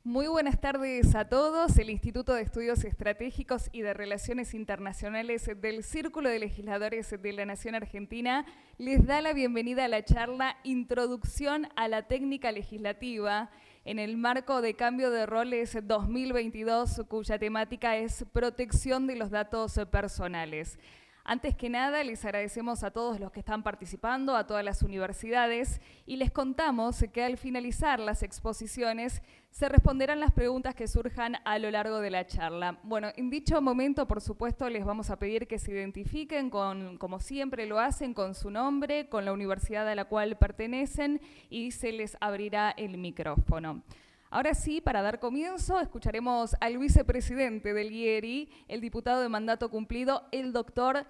Muy buenas tardes a todos. El Instituto de Estudios Estratégicos y de Relaciones Internacionales del Círculo de Legisladores de la Nación Argentina les da la bienvenida a la charla Introducción a la Técnica Legislativa en el marco de Cambio de Roles 2022, cuya temática es Protección de los Datos Personales. Antes que nada, les agradecemos a todos los que están participando, a todas las universidades, y les contamos que al finalizar las exposiciones se responderán las preguntas que surjan a lo largo de la charla. Bueno, en dicho momento, por supuesto, les vamos a pedir que se identifiquen como siempre lo hacen, con su nombre, con la universidad a la cual pertenecen, y se les abrirá el micrófono. Ahora sí, para dar comienzo, escucharemos al vicepresidente del IERI, el diputado de mandato cumplido, el doctor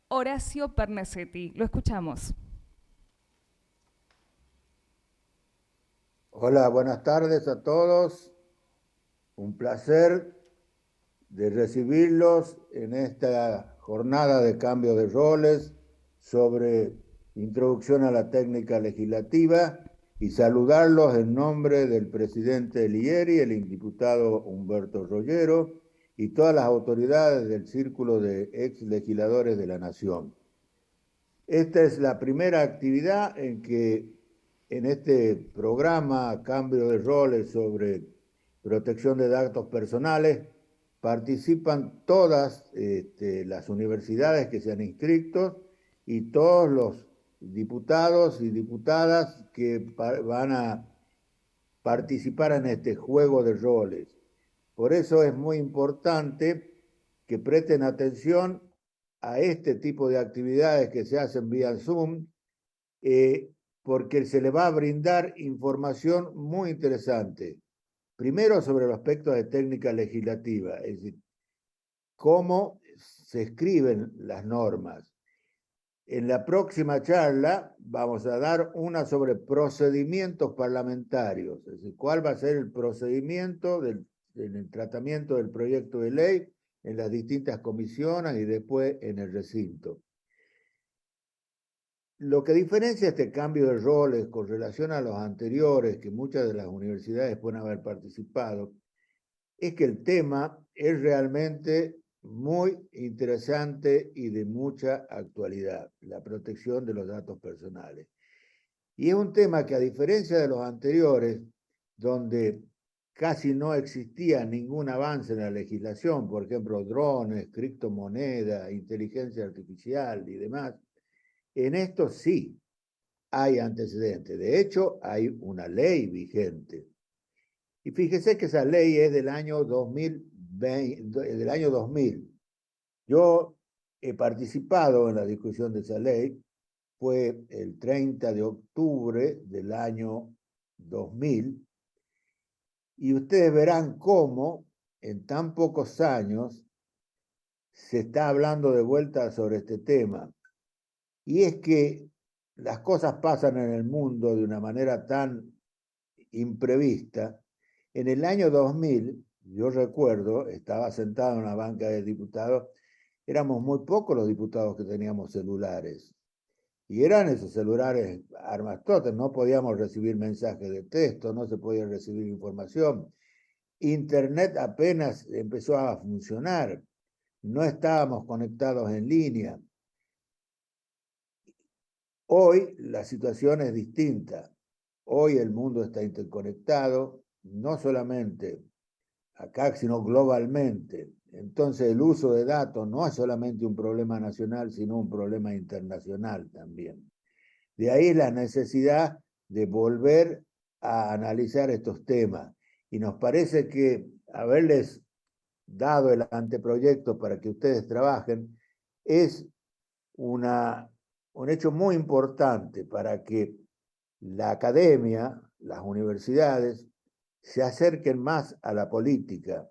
Horacio Pernesetti. Lo escuchamos. Hola, buenas tardes a todos. Un placer de recibirlos en esta jornada de cambio de roles sobre introducción a la técnica legislativa y saludarlos en nombre del presidente del IERI, el diputado Humberto Rollero, y todas las autoridades del Círculo de Ex Legisladores de la Nación. Esta es la primera actividad en que en este programa Cambio de Roles sobre protección de datos personales participan todas las universidades que se han inscrito y todos los diputados y diputadas que van a participar en este juego de roles. Por eso es muy importante que presten atención a este tipo de actividades que se hacen vía Zoom, porque se le va a brindar información muy interesante. Primero, sobre el aspecto de técnica legislativa, es decir, cómo se escriben las normas. En la próxima charla vamos a dar una sobre procedimientos parlamentarios, es decir, cuál va a ser el procedimiento en el tratamiento del proyecto de ley en las distintas comisiones y después en el recinto. Lo que diferencia este cambio de roles con relación a los anteriores, que muchas de las universidades pueden haber participado, es que el tema es realmente muy interesante y de mucha actualidad, la protección de los datos personales. Y es un tema que, a diferencia de los anteriores, donde casi no existía ningún avance en la legislación, por ejemplo, drones, criptomonedas, inteligencia artificial y demás, en esto sí hay antecedentes. De hecho, hay una ley vigente. Y fíjese que esa ley es del año 2000. Yo he participado en la discusión de esa ley. Fue el 30 de octubre del año 2000. Y ustedes verán cómo en tan pocos años se está hablando de vuelta sobre este tema. Y es que las cosas pasan en el mundo de una manera tan imprevista. En el año 2000, yo recuerdo, estaba sentado en una banca de diputados, éramos muy pocos los diputados que teníamos celulares. Y eran esos celulares armas totas, no podíamos recibir mensajes de texto, no se podía recibir información. Internet apenas empezó a funcionar, no estábamos conectados en línea. Hoy la situación es distinta. Hoy el mundo está interconectado, no solamente acá, sino globalmente. Entonces el uso de datos no es solamente un problema nacional, sino un problema internacional también. De ahí la necesidad de volver a analizar estos temas. Y nos parece que haberles dado el anteproyecto para que ustedes trabajen es un hecho muy importante para que la academia, las universidades, se acerquen más a la política,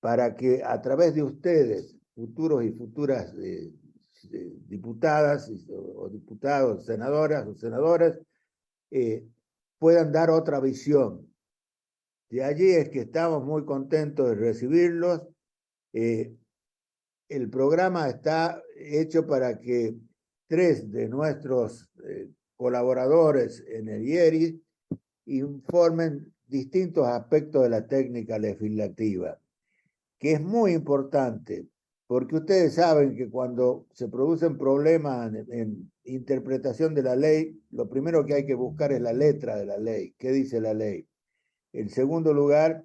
para que a través de ustedes, futuros y futuras diputadas o diputados, senadoras o senadoras, puedan dar otra visión. De allí es que estamos muy contentos de recibirlos. El programa está hecho para que 3 de nuestros colaboradores en el IERI informen distintos aspectos de la técnica legislativa, que es muy importante, porque ustedes saben que cuando se producen problemas en interpretación de la ley, lo primero que hay que buscar es la letra de la ley, qué dice la ley. En segundo lugar,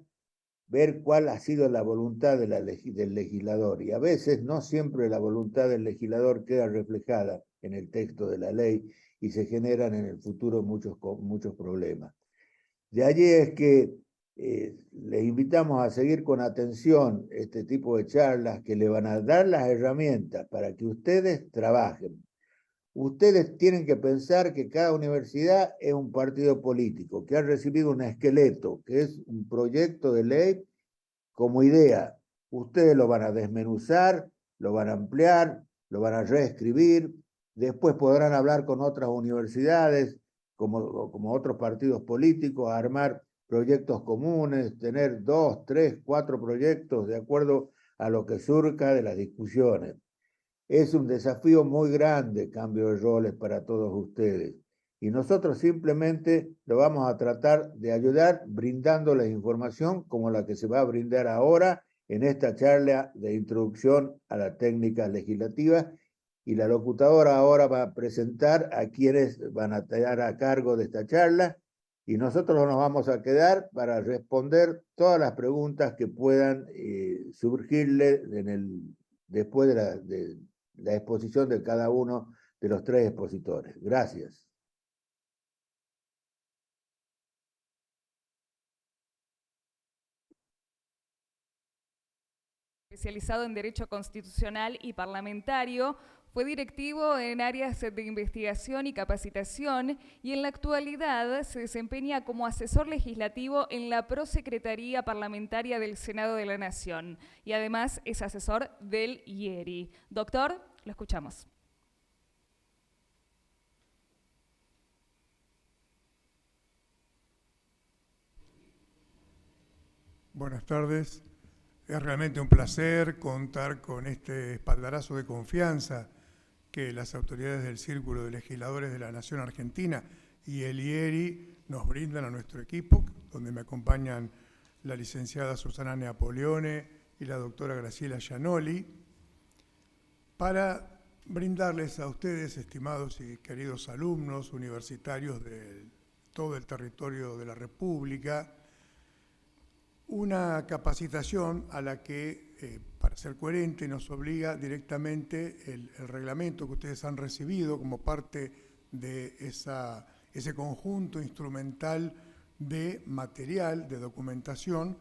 ver cuál ha sido la voluntad de del legislador. Y a veces no siempre la voluntad del legislador queda reflejada en el texto de la ley y se generan en el futuro muchos problemas. De allí es que les invitamos a seguir con atención este tipo de charlas que le van a dar las herramientas para que ustedes trabajen. Ustedes tienen que pensar que cada universidad es un partido político, que ha recibido un esqueleto, que es un proyecto de ley como idea. Ustedes lo van a desmenuzar, lo van a ampliar, lo van a reescribir, después podrán hablar con otras universidades, como otros partidos políticos, armar proyectos comunes, tener 2, 3, 4 proyectos de acuerdo a lo que surja de las discusiones. Es un desafío muy grande, cambio de roles para todos ustedes. Y nosotros simplemente lo vamos a tratar de ayudar brindándoles información como la que se va a brindar ahora en esta charla de introducción a la técnica legislativa. Y la locutadora ahora va a presentar a quienes van a estar a cargo de esta charla. Y nosotros nos vamos a quedar para responder todas las preguntas que puedan surgirle después de la exposición de cada uno de los 3 expositores. Gracias. Especializado en Derecho Constitucional y Parlamentario, fue directivo en áreas de investigación y capacitación y en la actualidad se desempeña como asesor legislativo en la Prosecretaría Parlamentaria del Senado de la Nación y además es asesor del IERI. Doctor, lo escuchamos. Buenas tardes. Es realmente un placer contar con este espaldarazo de confianza que las autoridades del Círculo de Legisladores de la Nación Argentina y el IERI nos brindan a nuestro equipo, donde me acompañan la licenciada Susana Neapolione y la doctora Graciela Gianoli, para brindarles a ustedes, estimados y queridos alumnos universitarios de todo el territorio de la República, una capacitación a la que, para ser coherente, nos obliga directamente el reglamento que ustedes han recibido como parte de ese conjunto instrumental de material, de documentación,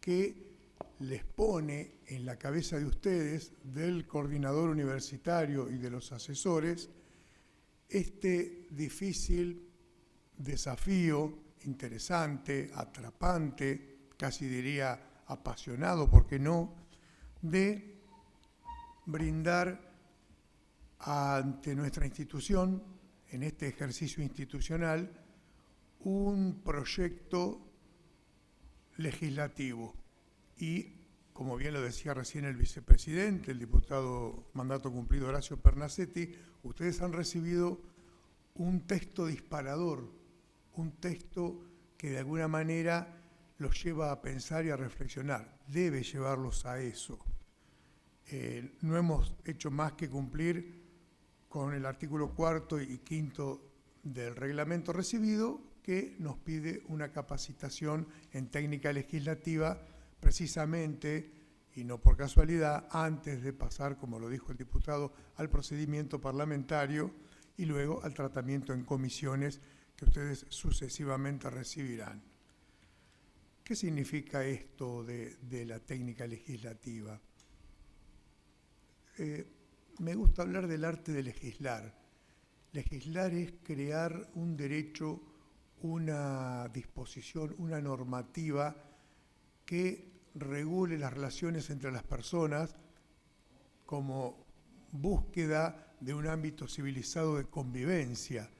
que les pone en la cabeza de ustedes, del coordinador universitario y de los asesores, este difícil desafío, interesante, atrapante, casi diría apasionado, ¿por qué no?, de brindar ante nuestra institución, en este ejercicio institucional, un proyecto legislativo. Y, como bien lo decía recién el vicepresidente, el diputado mandato cumplido Horacio Pernacsetti, ustedes han recibido un texto disparador, un texto que de alguna manera los lleva a pensar y a reflexionar, debe llevarlos a eso. No hemos hecho más que cumplir con el artículo 4 y 5 del reglamento recibido, que nos pide una capacitación en técnica legislativa, precisamente, y no por casualidad, antes de pasar, como lo dijo el diputado, al procedimiento parlamentario y luego al tratamiento en comisiones que ustedes sucesivamente recibirán. ¿Qué significa esto de la técnica legislativa? Me gusta hablar del arte de legislar. Legislar es crear un derecho, una disposición, una normativa que regule las relaciones entre las personas como búsqueda de un ámbito civilizado de convivencia.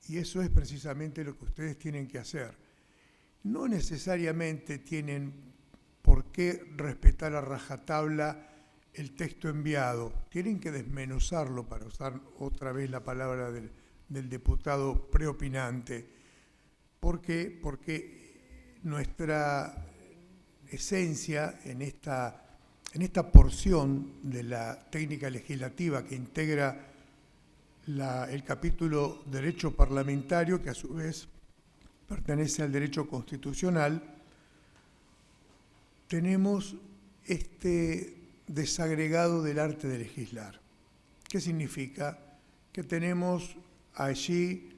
Y eso es precisamente lo que ustedes tienen que hacer. No necesariamente tienen por qué respetar a rajatabla el texto enviado. Tienen que desmenuzarlo, para usar otra vez la palabra del diputado preopinante. ¿Por qué? Porque nuestra esencia en esta porción de la técnica legislativa que integra el capítulo Derecho Parlamentario, que a su vez pertenece al Derecho Constitucional, tenemos este desagregado del arte de legislar. ¿Qué significa? Que tenemos allí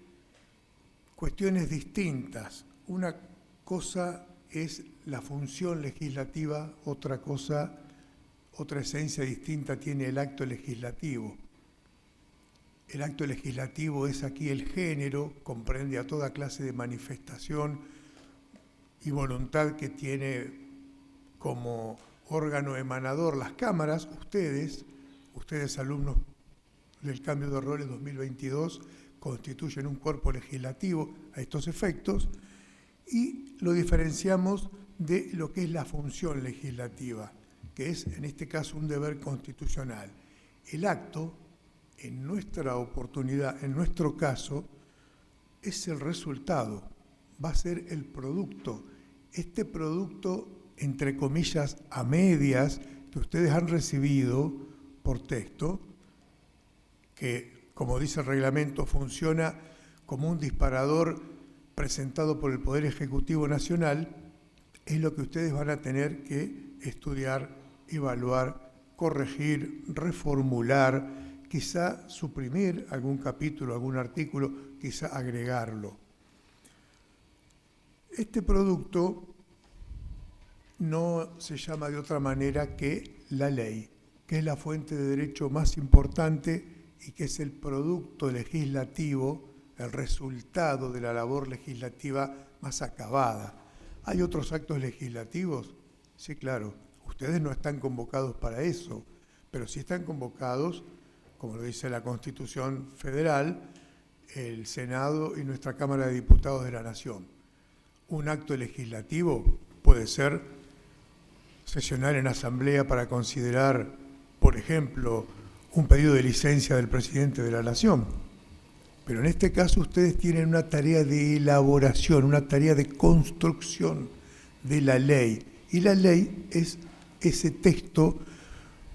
cuestiones distintas. Una cosa es la función legislativa, otra esencia distinta tiene el acto legislativo. El acto legislativo es aquí el género, comprende a toda clase de manifestación y voluntad que tiene como órgano emanador las cámaras. Ustedes alumnos del Cambio de Roles 2022, constituyen un cuerpo legislativo a estos efectos y lo diferenciamos de lo que es la función legislativa, que es en este caso un deber constitucional. El acto, en nuestra oportunidad, en nuestro caso, es el resultado, va a ser el producto. Este producto, entre comillas, a medias, que ustedes han recibido por texto, que, como dice el reglamento, funciona como un disparador presentado por el Poder Ejecutivo Nacional, es lo que ustedes van a tener que estudiar, evaluar, corregir, reformular, quizá suprimir algún capítulo, algún artículo, quizá agregarlo. Este producto no se llama de otra manera que la ley, que es la fuente de derecho más importante y que es el producto legislativo, el resultado de la labor legislativa más acabada. ¿Hay otros actos legislativos? Sí, claro. Ustedes no están convocados para eso, pero sí están convocados, como lo dice la Constitución Federal, el Senado y nuestra Cámara de Diputados de la Nación. Un acto legislativo puede ser sesionar en asamblea para considerar, por ejemplo, un pedido de licencia del presidente de la Nación. Pero en este caso ustedes tienen una tarea de elaboración, una tarea de construcción de la ley. Y la ley es ese texto,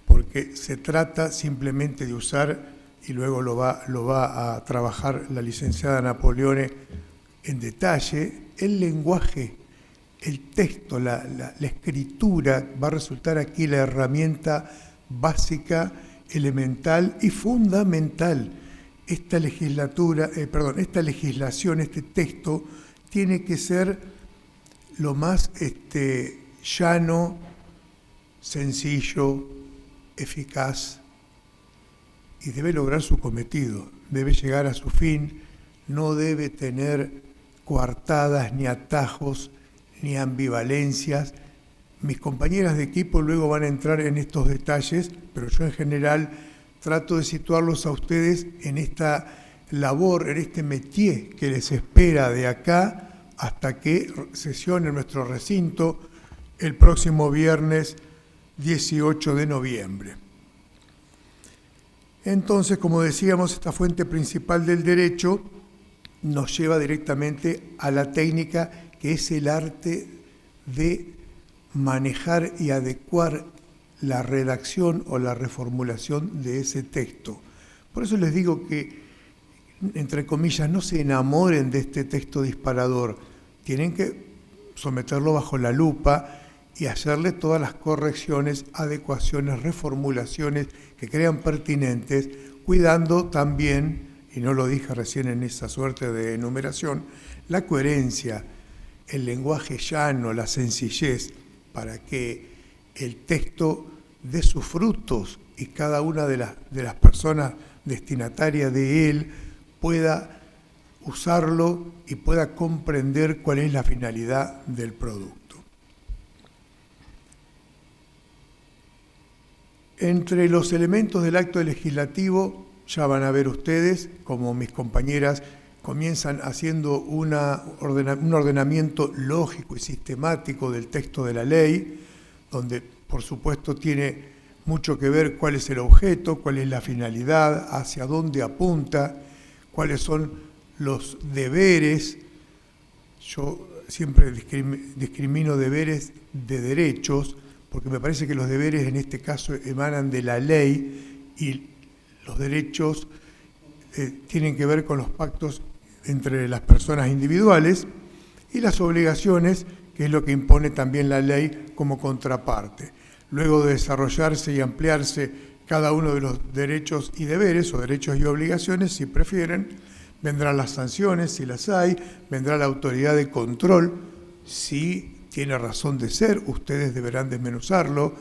porque se trata simplemente de usar, y luego lo va a trabajar la licenciada Napoleone en detalle, el lenguaje, el texto, la escritura, va a resultar aquí la herramienta básica, elemental y fundamental. Esta legislación, este texto, tiene que ser lo más llano, sencillo, eficaz, y debe lograr su cometido, debe llegar a su fin, no debe tener coartadas, ni atajos, ni ambivalencias. Mis compañeras de equipo luego van a entrar en estos detalles, pero yo en general trato de situarlos a ustedes en esta labor, en este métier que les espera de acá hasta que sesione nuestro recinto el próximo viernes 18 de noviembre. Entonces, como decíamos, esta fuente principal del derecho nos lleva directamente a la técnica, que es el arte de manejar y adecuar la redacción o la reformulación de ese texto. Por eso les digo que, entre comillas, no se enamoren de este texto disparador. Tienen que someterlo bajo la lupa y hacerle todas las correcciones, adecuaciones, reformulaciones que crean pertinentes, cuidando también, y no lo dije recién en esa suerte de enumeración, la coherencia, el lenguaje llano, la sencillez, para que el texto dé sus frutos y cada una de las personas destinatarias de él pueda usarlo y pueda comprender cuál es la finalidad del producto. Entre los elementos del acto legislativo, ya van a ver ustedes, como mis compañeras comienzan haciendo un ordenamiento lógico y sistemático del texto de la ley, donde por supuesto tiene mucho que ver cuál es el objeto, cuál es la finalidad, hacia dónde apunta, cuáles son los deberes. Yo siempre discrimino deberes de derechos, porque me parece que los deberes en este caso emanan de la ley y los derechos tienen que ver con los pactos entre las personas individuales y las obligaciones, que es lo que impone también la ley como contraparte. Luego de desarrollarse y ampliarse cada uno de los derechos y deberes, o derechos y obligaciones, si prefieren, vendrán las sanciones, si las hay, vendrá la autoridad de control, si tiene razón de ser, ustedes deberán desmenuzarlo,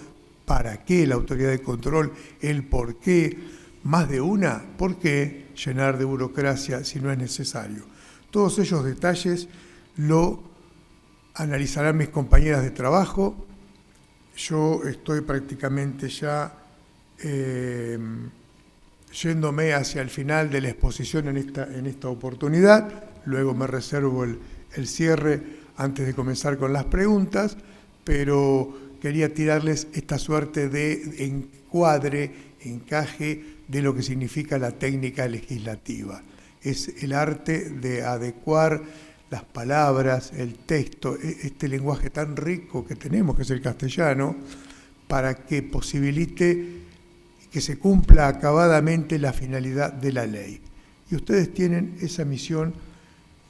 para qué la autoridad de control, el por qué, más de una, por qué llenar de burocracia si no es necesario. Todos esos detalles lo analizarán mis compañeras de trabajo. Yo estoy prácticamente ya yéndome hacia el final de la exposición en esta oportunidad. Luego me reservo el cierre antes de comenzar con las preguntas, pero quería tirarles esta suerte de encaje de lo que significa la técnica legislativa. Es el arte de adecuar las palabras, el texto, este lenguaje tan rico que tenemos, que es el castellano, para que posibilite que se cumpla acabadamente la finalidad de la ley. Y ustedes tienen esa misión,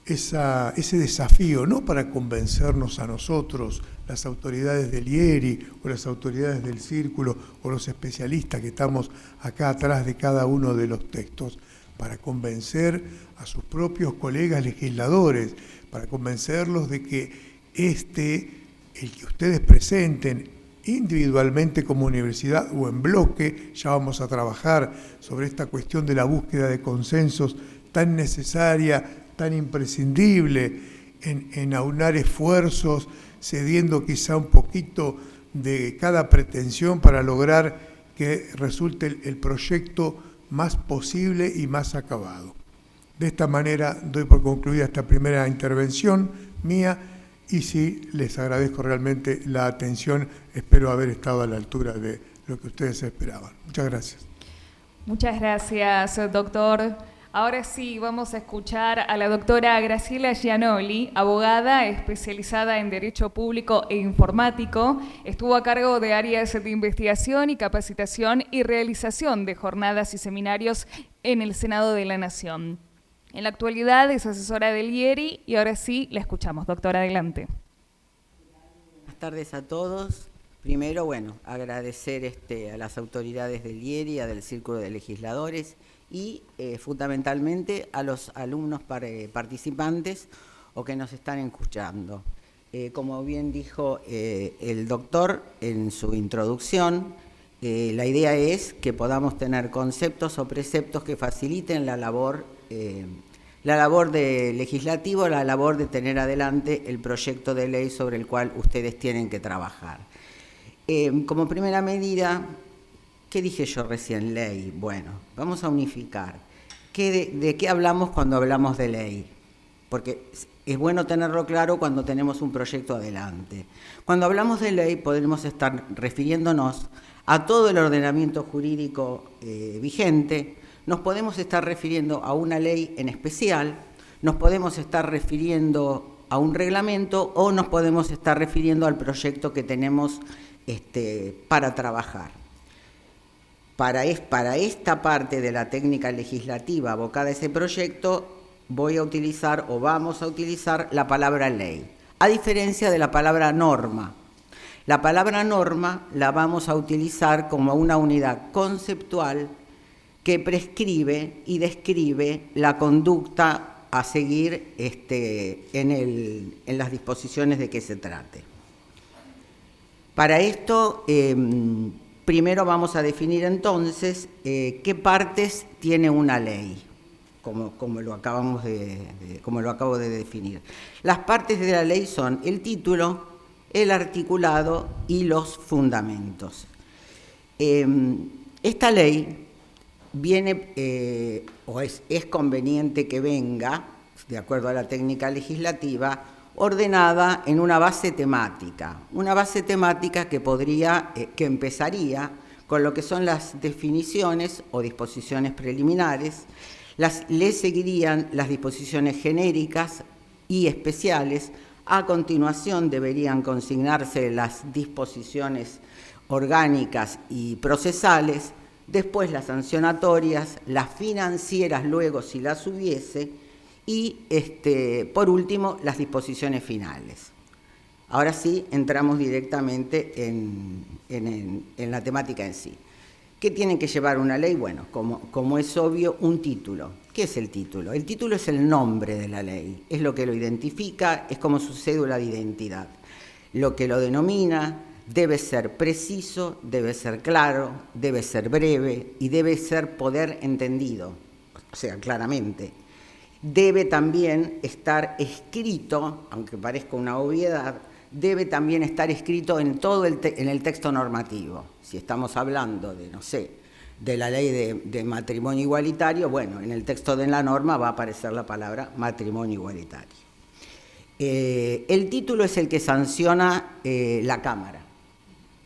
ese desafío, no para convencernos a nosotros, las autoridades del IERI o las autoridades del Círculo o los especialistas que estamos acá atrás de cada uno de los textos, para convencer a sus propios colegas legisladores, para convencerlos de que el que ustedes presenten individualmente como universidad o en bloque, ya vamos a trabajar sobre esta cuestión de la búsqueda de consensos tan necesaria, tan imprescindible, en aunar esfuerzos, cediendo quizá un poquito de cada pretensión para lograr que resulte el proyecto más posible y más acabado. De esta manera doy por concluida esta primera intervención mía y sí, les agradezco realmente la atención. Espero haber estado a la altura de lo que ustedes esperaban. Muchas gracias. Muchas gracias, doctor. Ahora sí, vamos a escuchar a la doctora Graciela Gianoli, abogada especializada en Derecho Público e Informático. Estuvo a cargo de áreas de investigación y capacitación y realización de jornadas y seminarios en el Senado de la Nación. En la actualidad es asesora del IERI y ahora sí la escuchamos. Doctora, adelante. Buenas tardes a todos. Primero, agradecer a las autoridades del IERI, a del Círculo de Legisladores y fundamentalmente a los alumnos participantes o que nos están escuchando. Como bien dijo el doctor en su introducción, la idea es que podamos tener conceptos o preceptos que faciliten la labor de legislativo, la labor de tener adelante el proyecto de ley sobre el cual ustedes tienen que trabajar. Como primera medida, ¿qué dije yo recién? Ley. Bueno, vamos a unificar. ¿De qué hablamos cuando hablamos de ley? Porque es bueno tenerlo claro cuando tenemos un proyecto adelante. Cuando hablamos de ley podemos estar refiriéndonos a todo el ordenamiento jurídico vigente, nos podemos estar refiriendo a una ley en especial, nos podemos estar refiriendo a un reglamento o nos podemos estar refiriendo al proyecto que tenemos para trabajar. Para esta parte de la técnica legislativa abocada a ese proyecto, voy a utilizar o vamos a utilizar la palabra ley, a diferencia de la palabra norma. La palabra norma la vamos a utilizar como una unidad conceptual que prescribe y describe la conducta a seguir en las disposiciones de que se trate. Para esto, primero vamos a definir entonces qué partes tiene una ley, como lo acabo de definir. Las partes de la ley son el título, el articulado y los fundamentos. Esta ley viene, es conveniente que venga, de acuerdo a la técnica legislativa, ordenada en una base temática que empezaría con lo que son las definiciones o disposiciones preliminares, le seguirían las disposiciones genéricas y especiales, A continuación deberían consignarse las disposiciones orgánicas y procesales, después las sancionatorias, las financieras luego si las hubiese, y por último las disposiciones finales. Ahora sí entramos directamente en la temática en sí. ¿Qué tiene que llevar una ley? Bueno, como es obvio, un título. ¿Qué es el título? El título es el nombre de la ley, es lo que lo identifica, es como su cédula de identidad. Lo que lo denomina debe ser preciso, debe ser claro, debe ser breve y debe ser poder entendido, o sea, claramente. Debe también estar escrito, aunque parezca una obviedad, debe también estar escrito en todo en el texto normativo. Si estamos hablando de, no sé, de la ley de matrimonio igualitario, bueno, en el texto de la norma va a aparecer la palabra matrimonio igualitario. El título es el que sanciona la Cámara.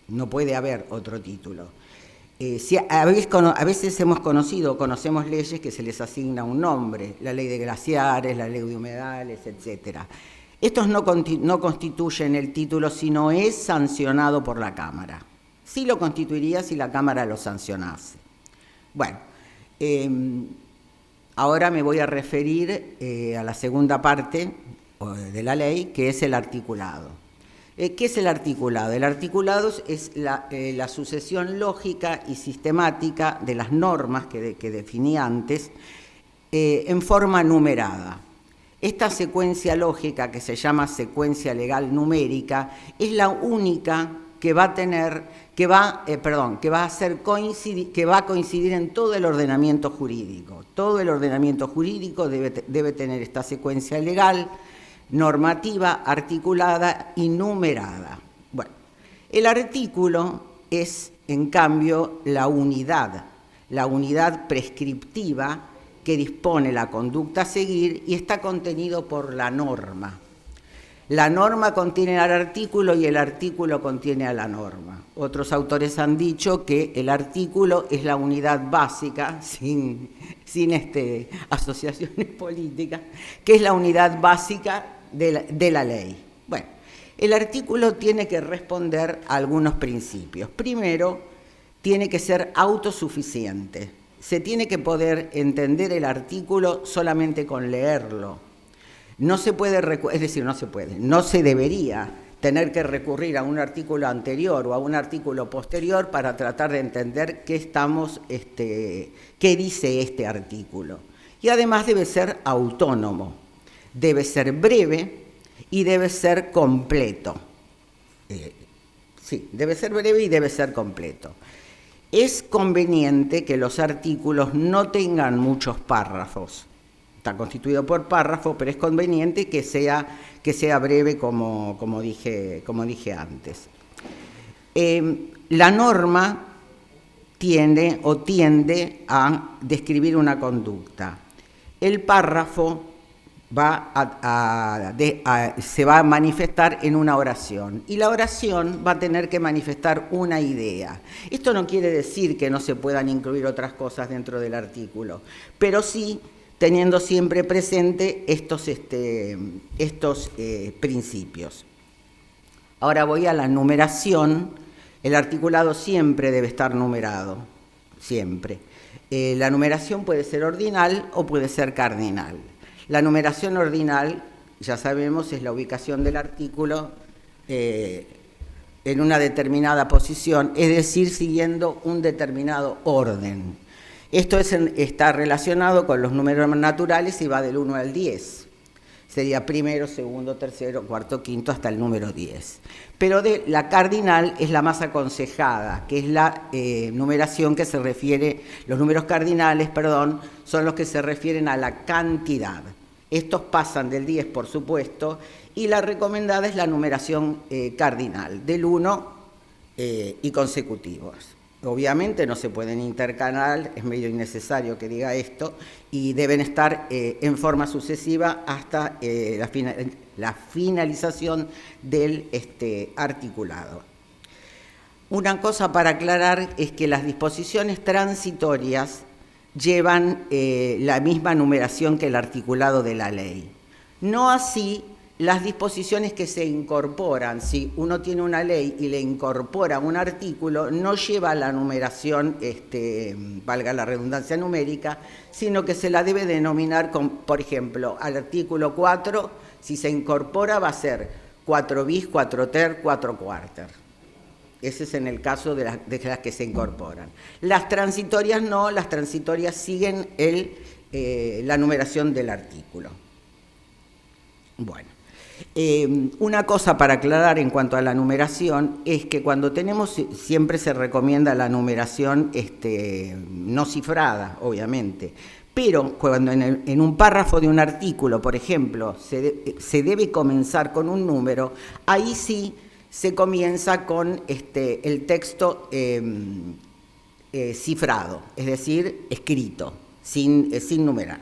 No puede haber otro título. A veces conocemos leyes que se les asigna un nombre, la ley de glaciares, la ley de humedales, etc. Estos no constituyen el título si no es sancionado por la Cámara. Sí lo constituiría si la Cámara lo sancionase. Bueno, ahora me voy a referir a la segunda parte de la ley, que es el articulado. ¿Qué es el articulado? El articulado es la sucesión lógica y sistemática de las normas que definí antes en forma numerada. Esta secuencia lógica, que se llama secuencia legal numérica, es la única que va a coincidir en todo el ordenamiento jurídico. Todo el ordenamiento jurídico debe tener esta secuencia legal, normativa, articulada y numerada. Bueno, el artículo es, en cambio, la unidad prescriptiva que dispone la conducta a seguir y está contenido por la norma. La norma contiene al artículo y el artículo contiene a la norma. Otros autores han dicho que el artículo es la unidad básica, sin asociaciones políticas, que es la unidad básica de la ley. Bueno, el artículo tiene que responder a algunos principios. Primero, tiene que ser autosuficiente. Se tiene que poder entender el artículo solamente con leerlo. No se debería tener que recurrir a un artículo anterior o a un artículo posterior para tratar de entender qué dice este artículo. Y además debe ser autónomo, debe ser breve y debe ser completo. Debe ser breve y debe ser completo. Es conveniente que los artículos no tengan muchos párrafos. Está constituido por párrafos, pero es conveniente que sea breve, como dije antes. La norma tiende a describir una conducta. El párrafo se va a manifestar en una oración, y la oración va a tener que manifestar una idea. Esto no quiere decir que no se puedan incluir otras cosas dentro del artículo, pero sí teniendo siempre presente estos principios. Ahora voy a la numeración. El articulado siempre debe estar numerado, siempre. La numeración puede ser ordinal o puede ser cardinal. La numeración ordinal, ya sabemos, es la ubicación del artículo en una determinada posición, es decir, siguiendo un determinado orden. Esto está relacionado con los números naturales y va del 1 al 10. Sería primero, segundo, tercero, cuarto, quinto, hasta el número 10. Pero la cardinal es la más aconsejada, que es la numeración que se refiere, los números cardinales, son los que se refieren a la cantidad. Estos pasan del 10, por supuesto, y la recomendada es la numeración cardinal, del 1 y consecutivos. Obviamente no se pueden intercalar, es medio innecesario que diga esto, y deben estar en forma sucesiva hasta la finalización del articulado. Una cosa para aclarar es que las disposiciones transitorias llevan la misma numeración que el articulado de la ley. No así las disposiciones que se incorporan, si uno tiene una ley y le incorpora un artículo, no lleva la numeración, valga la redundancia numérica, sino que se la debe denominar, por ejemplo, al artículo 4, si se incorpora va a ser 4 bis, 4 ter, 4 cuarter. Ese es en el caso de las que se incorporan. Las transitorias no, las transitorias siguen la numeración del artículo. Bueno. Una cosa para aclarar en cuanto a la numeración es que cuando tenemos, siempre se recomienda la numeración no cifrada, obviamente, pero cuando en un párrafo de un artículo, por ejemplo, se debe comenzar con un número, ahí sí se comienza con el texto cifrado, es decir, escrito, sin numerar.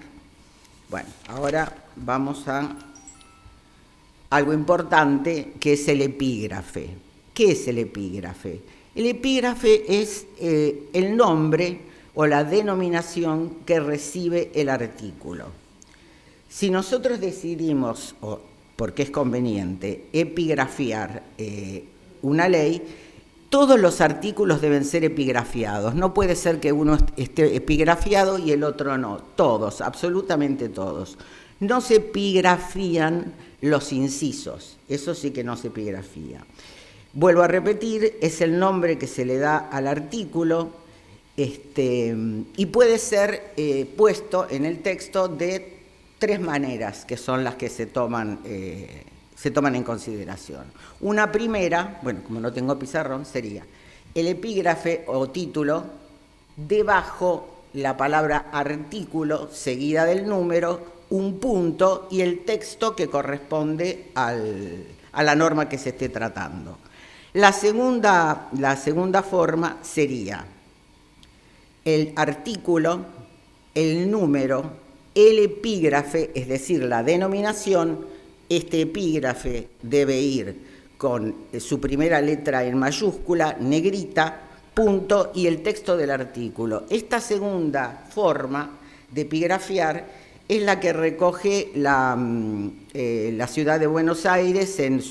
Bueno, ahora vamos a algo importante, que es el epígrafe. ¿Qué es el epígrafe? El epígrafe es el nombre o la denominación que recibe el artículo. Si nosotros decidimos, porque es conveniente, epigrafiar una ley, todos los artículos deben ser epigrafiados. No puede ser que uno esté epigrafiado y el otro no. Todos, absolutamente todos. No se epigrafían los incisos, eso sí que no se epigrafía. Vuelvo a repetir, es el nombre que se le da al artículo y puede ser puesto en el texto de 3 maneras, que son las que se toman en consideración. Una primera, bueno, como no tengo pizarrón, sería el epígrafe o título debajo la palabra artículo seguida del número, un punto y el texto que corresponde a la norma que se esté tratando. La segunda forma sería el artículo, el número, el epígrafe, es decir, la denominación. Este epígrafe debe ir con su primera letra en mayúscula, negrita, punto y el texto del artículo. Esta segunda forma de epigrafiar es la que recoge la Ciudad de Buenos Aires en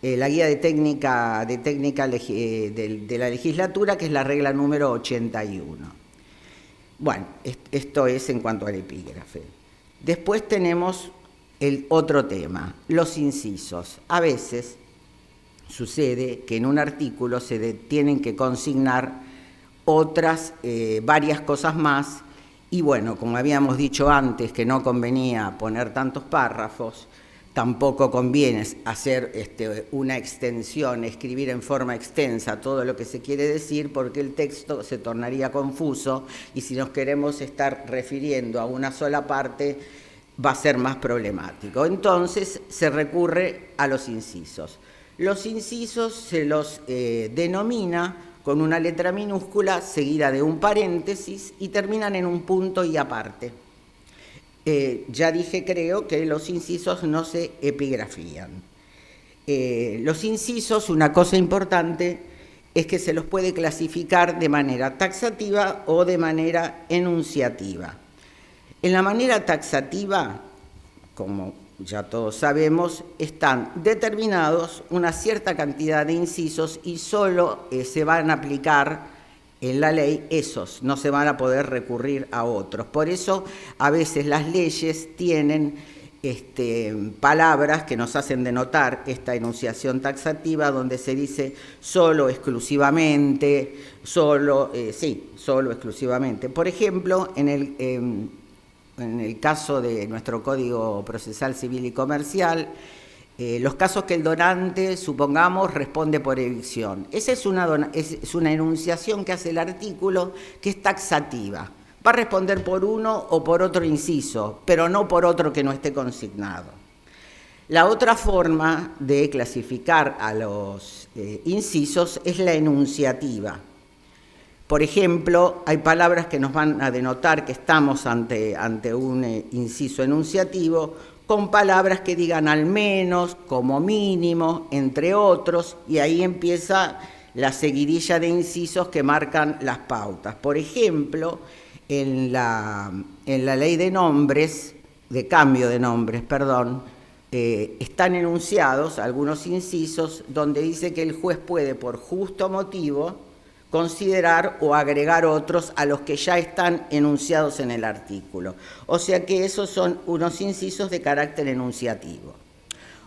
la guía de técnica de la legislatura, que es la regla número 81. Bueno, esto es en cuanto al epígrafe. Después tenemos el otro tema, los incisos. A veces sucede que en un artículo se tienen que consignar varias cosas más. Y bueno, como habíamos dicho antes que no convenía poner tantos párrafos, tampoco conviene hacer una extensión, escribir en forma extensa todo lo que se quiere decir, porque el texto se tornaría confuso y si nos queremos estar refiriendo a una sola parte va a ser más problemático. Entonces se recurre a los incisos. Los incisos se los denomina con una letra minúscula seguida de un paréntesis y terminan en un punto y aparte. Ya dije, creo, que los incisos no se epigrafían. Los incisos, una cosa importante, es que se los puede clasificar de manera taxativa o de manera enunciativa. En la manera taxativa, como ya todos sabemos, están determinados una cierta cantidad de incisos y solo se van a aplicar en la ley esos, no se van a poder recurrir a otros. Por eso a veces las leyes tienen palabras que nos hacen denotar esta enunciación taxativa, donde se dice solo, exclusivamente, solo, exclusivamente. Por ejemplo, en el caso de nuestro Código Procesal Civil y Comercial, los casos que el donante, supongamos, responde por evicción. Esa es una enunciación que hace el artículo que es taxativa. Va a responder por uno o por otro inciso, pero no por otro que no esté consignado. La otra forma de clasificar a los incisos es la enunciativa. Por ejemplo, hay palabras que nos van a denotar que estamos ante un inciso enunciativo, con palabras que digan al menos, como mínimo, entre otros, y ahí empieza la seguidilla de incisos que marcan las pautas. Por ejemplo, en la ley de nombres, de cambio de nombres, perdón, están enunciados algunos incisos donde dice que el juez puede, por justo motivo, considerar o agregar otros a los que ya están enunciados en el artículo. O sea que esos son unos incisos de carácter enunciativo.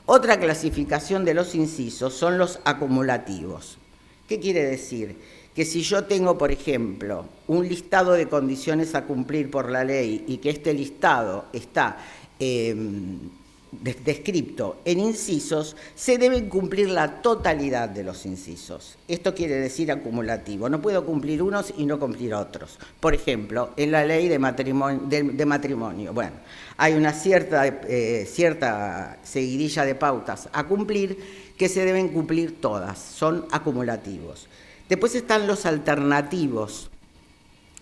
Otra clasificación de los incisos son los acumulativos. ¿Qué quiere decir? Que si yo tengo, por ejemplo, un listado de condiciones a cumplir por la ley y que este listado está descripto en incisos, se deben cumplir la totalidad de los incisos. Esto quiere decir acumulativo. No puedo cumplir unos y no cumplir otros. Por ejemplo, en la ley de matrimonio, bueno, hay una cierta seguidilla de pautas a cumplir que se deben cumplir todas, son acumulativos. Después están los alternativos.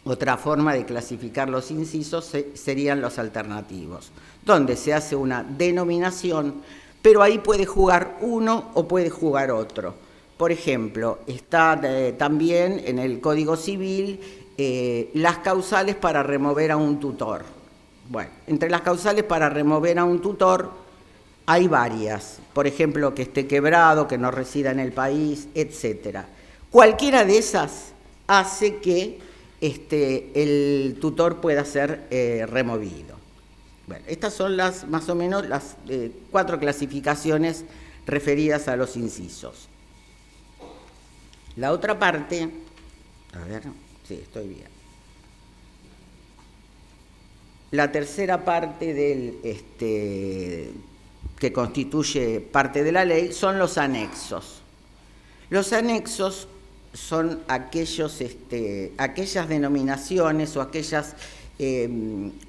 Otra forma de clasificar los incisos serían los alternativos, donde se hace una denominación, pero ahí puede jugar uno o puede jugar otro. Por ejemplo, está también en el Código Civil las causales para remover a un tutor. Bueno, entre las causales para remover a un tutor hay varias. Por ejemplo, que esté quebrado, que no resida en el país, etc. Cualquiera de esas hace que el tutor pueda ser removido. Bueno, estas son más o menos las 4 clasificaciones referidas a los incisos. La otra parte, a ver, sí, estoy bien. La tercera parte que constituye parte de la ley son los anexos. Los anexos son aquellas denominaciones o aquellas,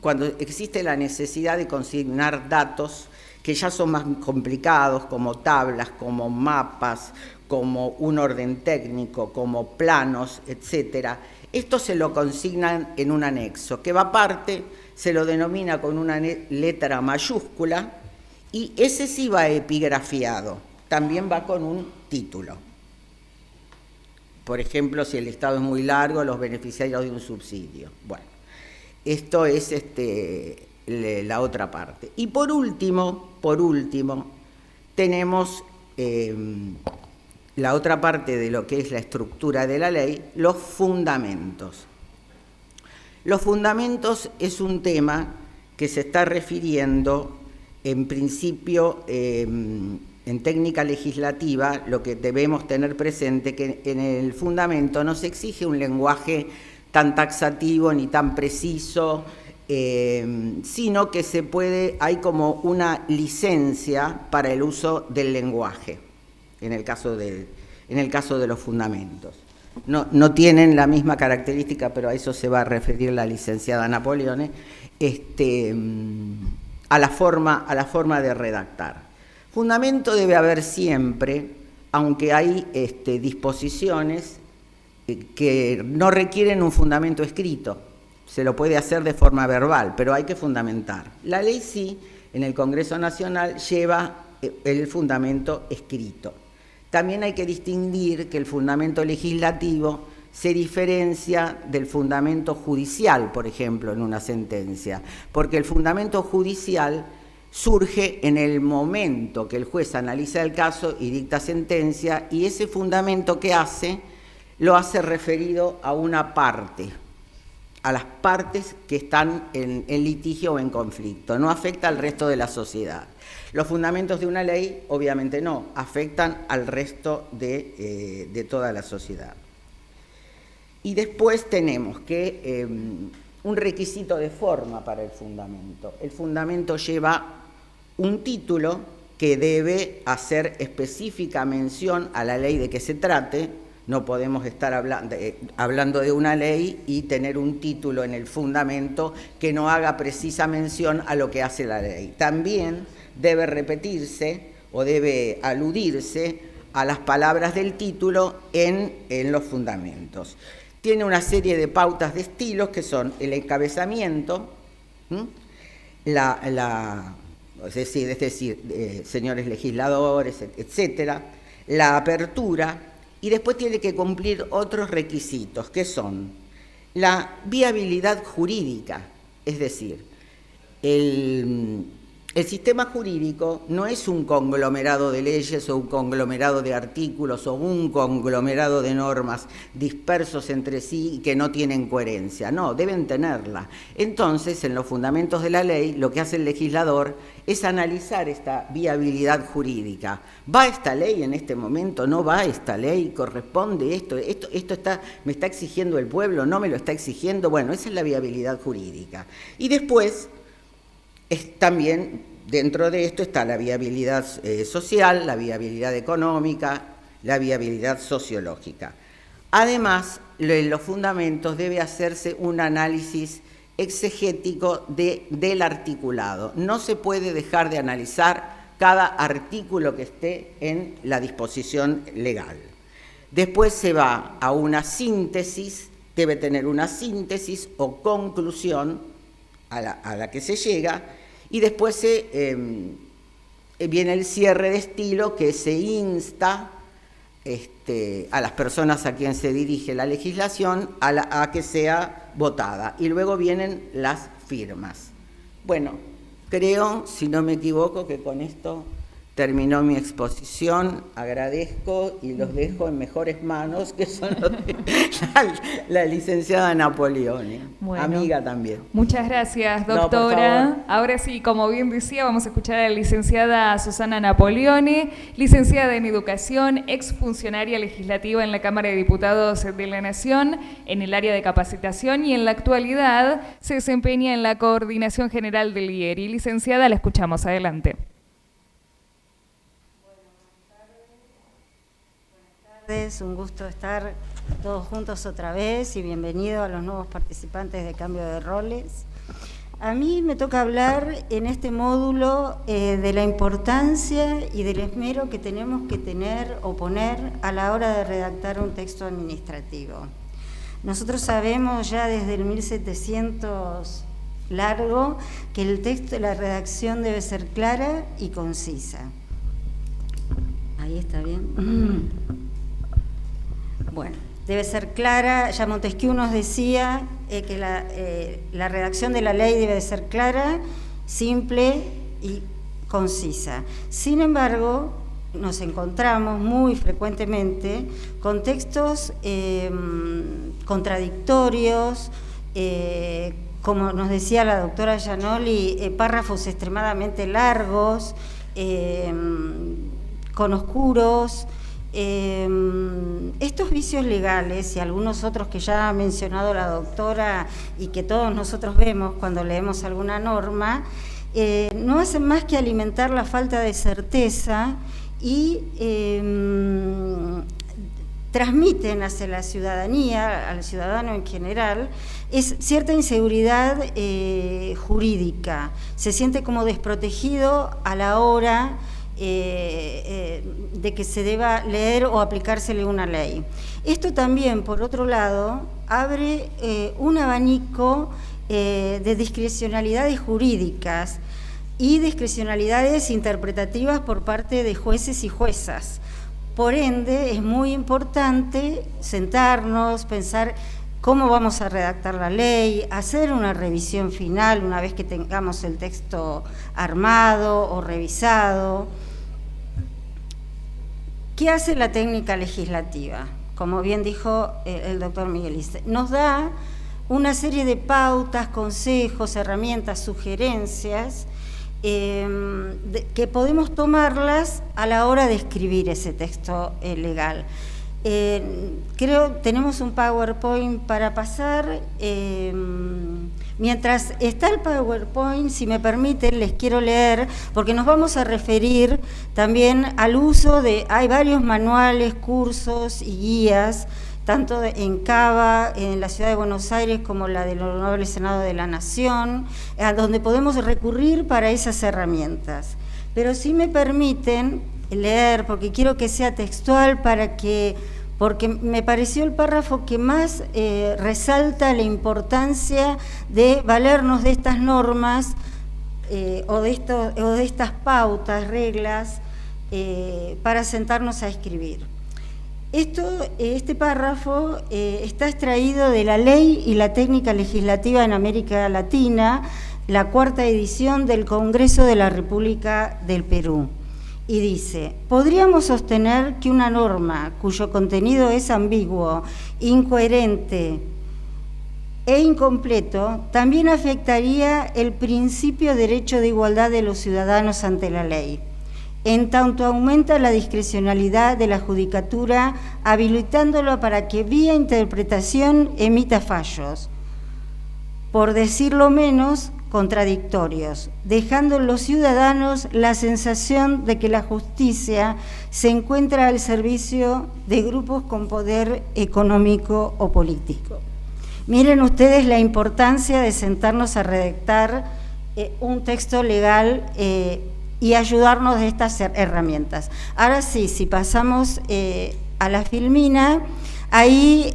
cuando existe la necesidad de consignar datos que ya son más complicados, como tablas, como mapas, como un orden técnico, como planos, etcétera. Esto se lo consignan en un anexo, que va aparte, se lo denomina con una letra mayúscula, y ese sí va epigrafiado, también va con un título. Por ejemplo, si el listado es muy largo, los beneficiarios de un subsidio. Bueno, esto es la otra parte. Y por último, tenemos la otra parte de lo que es la estructura de la ley, los fundamentos. Los fundamentos es un tema que se está refiriendo, en principio, en técnica legislativa, lo que debemos tener presente que en el fundamento no se exige un lenguaje tan taxativo ni tan preciso, sino que hay como una licencia para el uso del lenguaje, en el caso de los fundamentos. No tienen la misma característica, pero a eso se va a referir la licenciada Napoleone, a la forma de redactar. Fundamento debe haber siempre, aunque hay disposiciones que no requieren un fundamento escrito. Se lo puede hacer de forma verbal, pero hay que fundamentar. La ley sí, en el Congreso Nacional, lleva el fundamento escrito. También hay que distinguir que el fundamento legislativo se diferencia del fundamento judicial, por ejemplo, en una sentencia, porque el fundamento judicial surge en el momento que el juez analiza el caso y dicta sentencia, y ese fundamento que lo hace referido a una parte, a las partes que están en litigio o en conflicto, no afecta al resto de la sociedad. Los fundamentos de una ley, obviamente no, afectan al resto de toda la sociedad. Y después tenemos que un requisito de forma para el fundamento. El fundamento lleva un título que debe hacer específica mención a la ley de que se trate. No podemos estar hablando de una ley y tener un título en el fundamento que no haga precisa mención a lo que hace la ley. También debe repetirse o debe aludirse a las palabras del título en los fundamentos. Tiene una serie de pautas de estilos que son el encabezamiento, es decir, señores legisladores, etcétera, la apertura, y después tiene que cumplir otros requisitos, que son la viabilidad jurídica, es decir, el sistema jurídico no es un conglomerado de leyes o un conglomerado de artículos o un conglomerado de normas dispersos entre sí y que no tienen coherencia. No, deben tenerla. Entonces, en los fundamentos de la ley, lo que hace el legislador es analizar esta viabilidad jurídica. ¿Va esta ley en este momento? ¿No va esta ley? ¿Corresponde esto? ¿Esto me está exigiendo el pueblo? ¿No me lo está exigiendo? Bueno, esa es la viabilidad jurídica. Y después, también dentro de esto está la viabilidad social, la viabilidad económica, la viabilidad sociológica. Además, en los fundamentos debe hacerse un análisis exegético del articulado. No se puede dejar de analizar cada artículo que esté en la disposición legal. Después se va a una síntesis, debe tener una síntesis o conclusión a la que se llega, y después viene el cierre de estilo, que se insta a las personas a quien se dirige la legislación a que sea votada. Y luego vienen las firmas. Bueno, creo, si no me equivoco, que con esto terminó mi exposición. Agradezco y los dejo en mejores manos, que son los de la licenciada Napoleone, bueno, amiga también. Muchas gracias, doctora. No, ahora sí, como bien decía, vamos a escuchar a la licenciada Susana Napoleone, licenciada en Educación, exfuncionaria legislativa en la Cámara de Diputados de la Nación, en el área de capacitación, y en la actualidad se desempeña en la Coordinación General del IERI. Licenciada, la escuchamos. Adelante. Un gusto estar todos juntos otra vez y bienvenido a los nuevos participantes de Cambio de Roles. A mí me toca hablar en este módulo de la importancia y del esmero que tenemos que tener o poner a la hora de redactar un texto administrativo. Nosotros sabemos ya desde el 1700 largo que el texto, la redacción debe ser clara y concisa. Ahí está bien. Bueno, debe ser clara. Ya Montesquieu nos decía que la redacción de la ley debe ser clara, simple y concisa. Sin embargo, nos encontramos muy frecuentemente con textos contradictorios, como nos decía la doctora Giannoli, párrafos extremadamente largos, con oscuros. Estos vicios legales y algunos otros que ya ha mencionado la doctora y que todos nosotros vemos cuando leemos alguna norma, no hacen más que alimentar la falta de certeza y transmiten hacia la ciudadanía, al ciudadano en general, es cierta inseguridad jurídica. Se siente como desprotegido a la hora de que se deba leer o aplicársele una ley. Esto también, por otro lado, abre un abanico de discrecionalidades jurídicas y discrecionalidades interpretativas por parte de jueces y juezas. Por ende, es muy importante sentarnos, pensar cómo vamos a redactar la ley, hacer una revisión final una vez que tengamos el texto armado o revisado. ¿Qué hace la técnica legislativa? Como bien dijo el doctor Miguelista, nos da una serie de pautas, consejos, herramientas, sugerencias que podemos tomarlas a la hora de escribir ese texto legal. Creo tenemos un PowerPoint para pasar. Mientras está el PowerPoint, si me permiten, les quiero leer, porque nos vamos a referir también al uso de, hay varios manuales, cursos y guías, tanto en CABA, en la Ciudad de Buenos Aires, como la del Honorable Senado de la Nación, a donde podemos recurrir para esas herramientas. Pero si me permiten leer, porque quiero que sea textual porque me pareció el párrafo que más resalta la importancia de valernos de estas normas o de estas pautas, reglas, para sentarnos a escribir. Este párrafo está extraído de la ley y la técnica legislativa en América Latina la 4ª edición del Congreso de la República del Perú. Y dice: podríamos sostener que una norma cuyo contenido es ambiguo, incoherente e incompleto también afectaría el principio derecho de igualdad de los ciudadanos ante la ley, en tanto aumenta la discrecionalidad de la judicatura, habilitándolo para que vía interpretación emita fallos, por decirlo menos, contradictorios, dejando en los ciudadanos la sensación de que la justicia se encuentra al servicio de grupos con poder económico o político. Miren ustedes la importancia de sentarnos a redactar un texto legal y ayudarnos de estas herramientas. Ahora sí, si pasamos a la filmina, ahí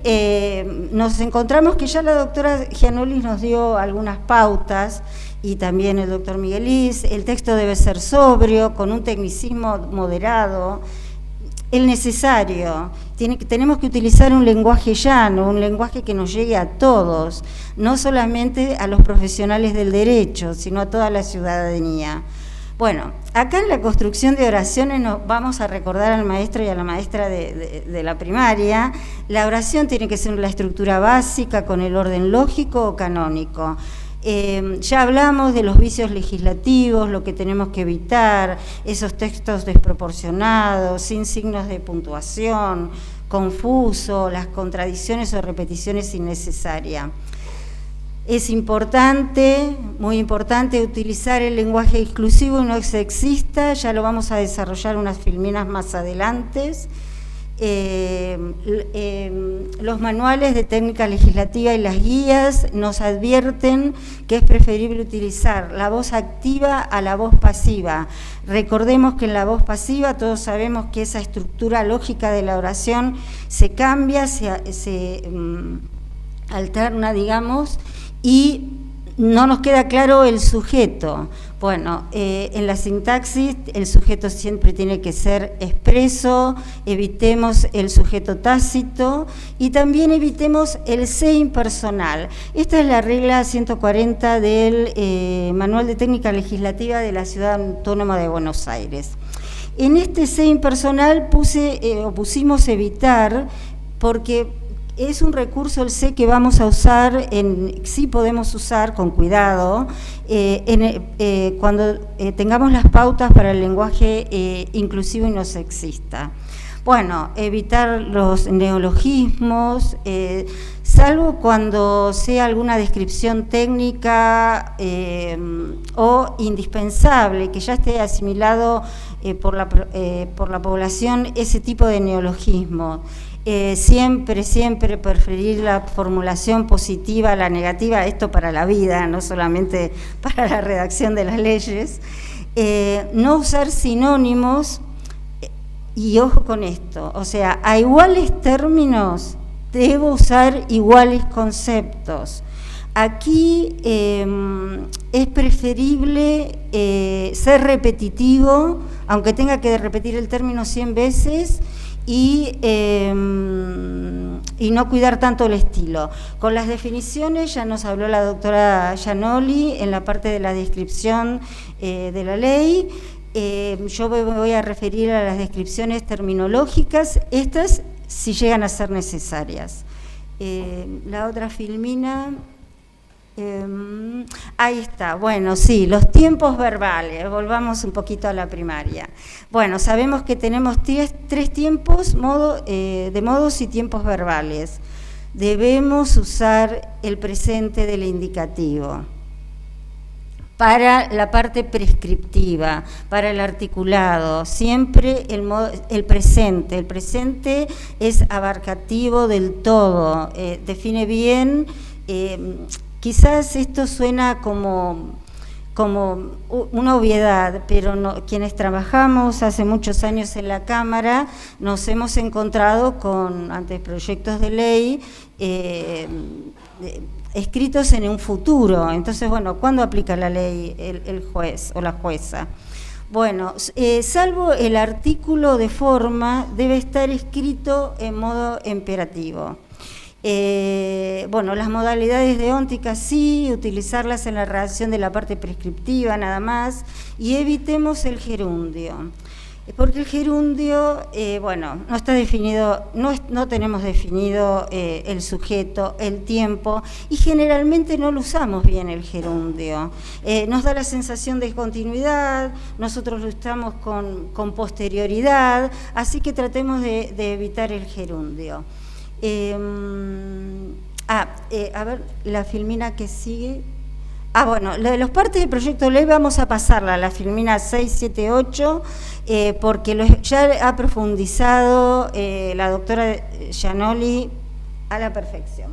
nos encontramos que ya la doctora Giannoli nos dio algunas pautas, y también el doctor Miguelis. El texto debe ser sobrio, con un tecnicismo moderado, el necesario. Tenemos que utilizar un lenguaje llano, un lenguaje que nos llegue a todos, no solamente a los profesionales del derecho, sino a toda la ciudadanía. Bueno, acá en la construcción de oraciones nos vamos a recordar al maestro y a la maestra de la primaria. La oración tiene que ser la estructura básica con el orden lógico o canónico. Ya hablamos de los vicios legislativos, lo que tenemos que evitar, esos textos desproporcionados, sin signos de puntuación, confuso, las contradicciones o repeticiones innecesarias. Es importante, muy importante, utilizar el lenguaje inclusivo y no sexista. Ya lo vamos a desarrollar unas filminas más adelante. Los manuales de técnica legislativa y las guías nos advierten que es preferible utilizar la voz activa a la voz pasiva. Recordemos que en la voz pasiva todos sabemos que esa estructura lógica de la oración se cambia, se alterna, digamos, y no nos queda claro el sujeto. Bueno, en la sintaxis el sujeto siempre tiene que ser expreso, evitemos el sujeto tácito y también evitemos el se impersonal. Esta es la regla 140 del Manual de Técnica Legislativa de la Ciudad Autónoma de Buenos Aires. En este se impersonal pusimos evitar, porque es un recurso el C que vamos a usar, sí podemos usar con cuidado, cuando tengamos las pautas para el lenguaje inclusivo y no sexista. Bueno, evitar los neologismos, salvo cuando sea alguna descripción técnica o indispensable, que ya esté asimilado por la población ese tipo de neologismo. Siempre preferir la formulación positiva a la negativa, esto para la vida, no solamente para la redacción de las leyes. No usar sinónimos, y ojo con esto, o sea, a iguales términos debo usar iguales conceptos. Aquí es preferible ser repetitivo, aunque tenga que repetir el término 100 veces, y no cuidar tanto el estilo. Con las definiciones ya nos habló la doctora Giannoli en la parte de la descripción de la ley. Yo me voy a referir a las descripciones terminológicas, estas si llegan a ser necesarias. La otra filmina... ahí está, bueno, sí, los tiempos verbales, volvamos un poquito a la primaria. Bueno, sabemos que tenemos tres tiempos de modos y tiempos verbales. Debemos usar el presente del indicativo para la parte prescriptiva, para el articulado, siempre el presente. El presente es abarcativo del todo, define bien. Quizás esto suena como una obviedad, pero no, quienes trabajamos hace muchos años en la Cámara nos hemos encontrado con anteproyectos de ley escritos en un futuro. Entonces, bueno, ¿cuándo aplica la ley el juez o la jueza? Bueno, salvo el artículo de forma, debe estar escrito en modo imperativo. Bueno, las modalidades deónticas sí, utilizarlas en la redacción de la parte prescriptiva nada más, y evitemos el gerundio. Porque el gerundio, bueno, no está definido, no tenemos definido el sujeto, el tiempo, y generalmente no lo usamos bien el gerundio. Nos da la sensación de continuidad, nosotros lo usamos con posterioridad, así que tratemos de evitar el gerundio. A ver, la filmina que sigue. Bueno, lo de los partes del proyecto de ley vamos a pasarla a la filmina 6, 7, 8, porque ya ha profundizado la doctora Gianoli a la perfección.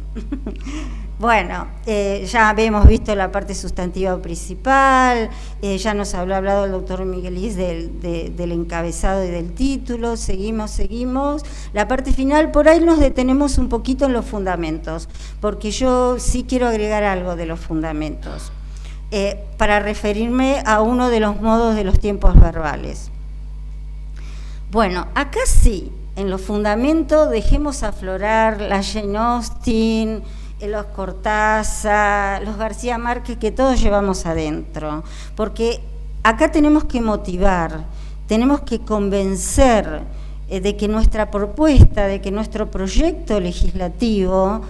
Bueno, ya hemos visto la parte sustantiva principal, ya nos habló hablado el doctor Miguelis del encabezado y del título, seguimos. La parte final, por ahí nos detenemos un poquito en los fundamentos, porque yo sí quiero agregar algo de los fundamentos, para referirme a uno de los modos de los tiempos verbales. Bueno, acá sí, en los fundamentos dejemos aflorar la Jane Austen, los Cortázar, los García Márquez, que todos llevamos adentro, porque acá tenemos que motivar, tenemos que convencer de que nuestra propuesta, de que nuestro proyecto legislativo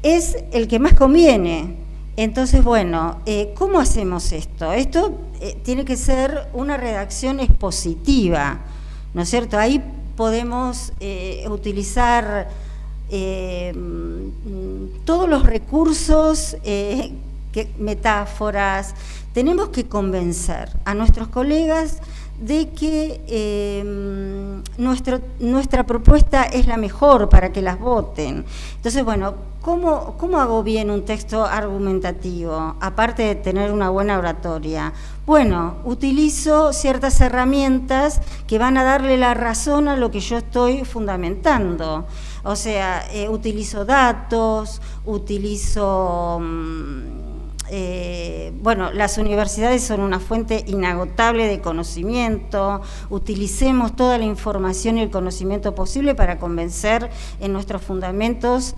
es el que más conviene. Entonces, bueno, ¿cómo hacemos esto? Esto tiene que ser una redacción expositiva, ¿no es cierto? Ahí podemos utilizar todos los recursos, metáforas. Tenemos que convencer a nuestros colegas de que nuestra propuesta es la mejor para que las voten. Entonces, bueno, ¿cómo hago bien un texto argumentativo, aparte de tener una buena oratoria? Bueno, utilizo ciertas herramientas que van a darle la razón a lo que yo estoy fundamentando. O sea, utilizo datos, utilizo... bueno, las universidades son una fuente inagotable de conocimiento, utilicemos toda la información y el conocimiento posible para convencer en nuestros fundamentos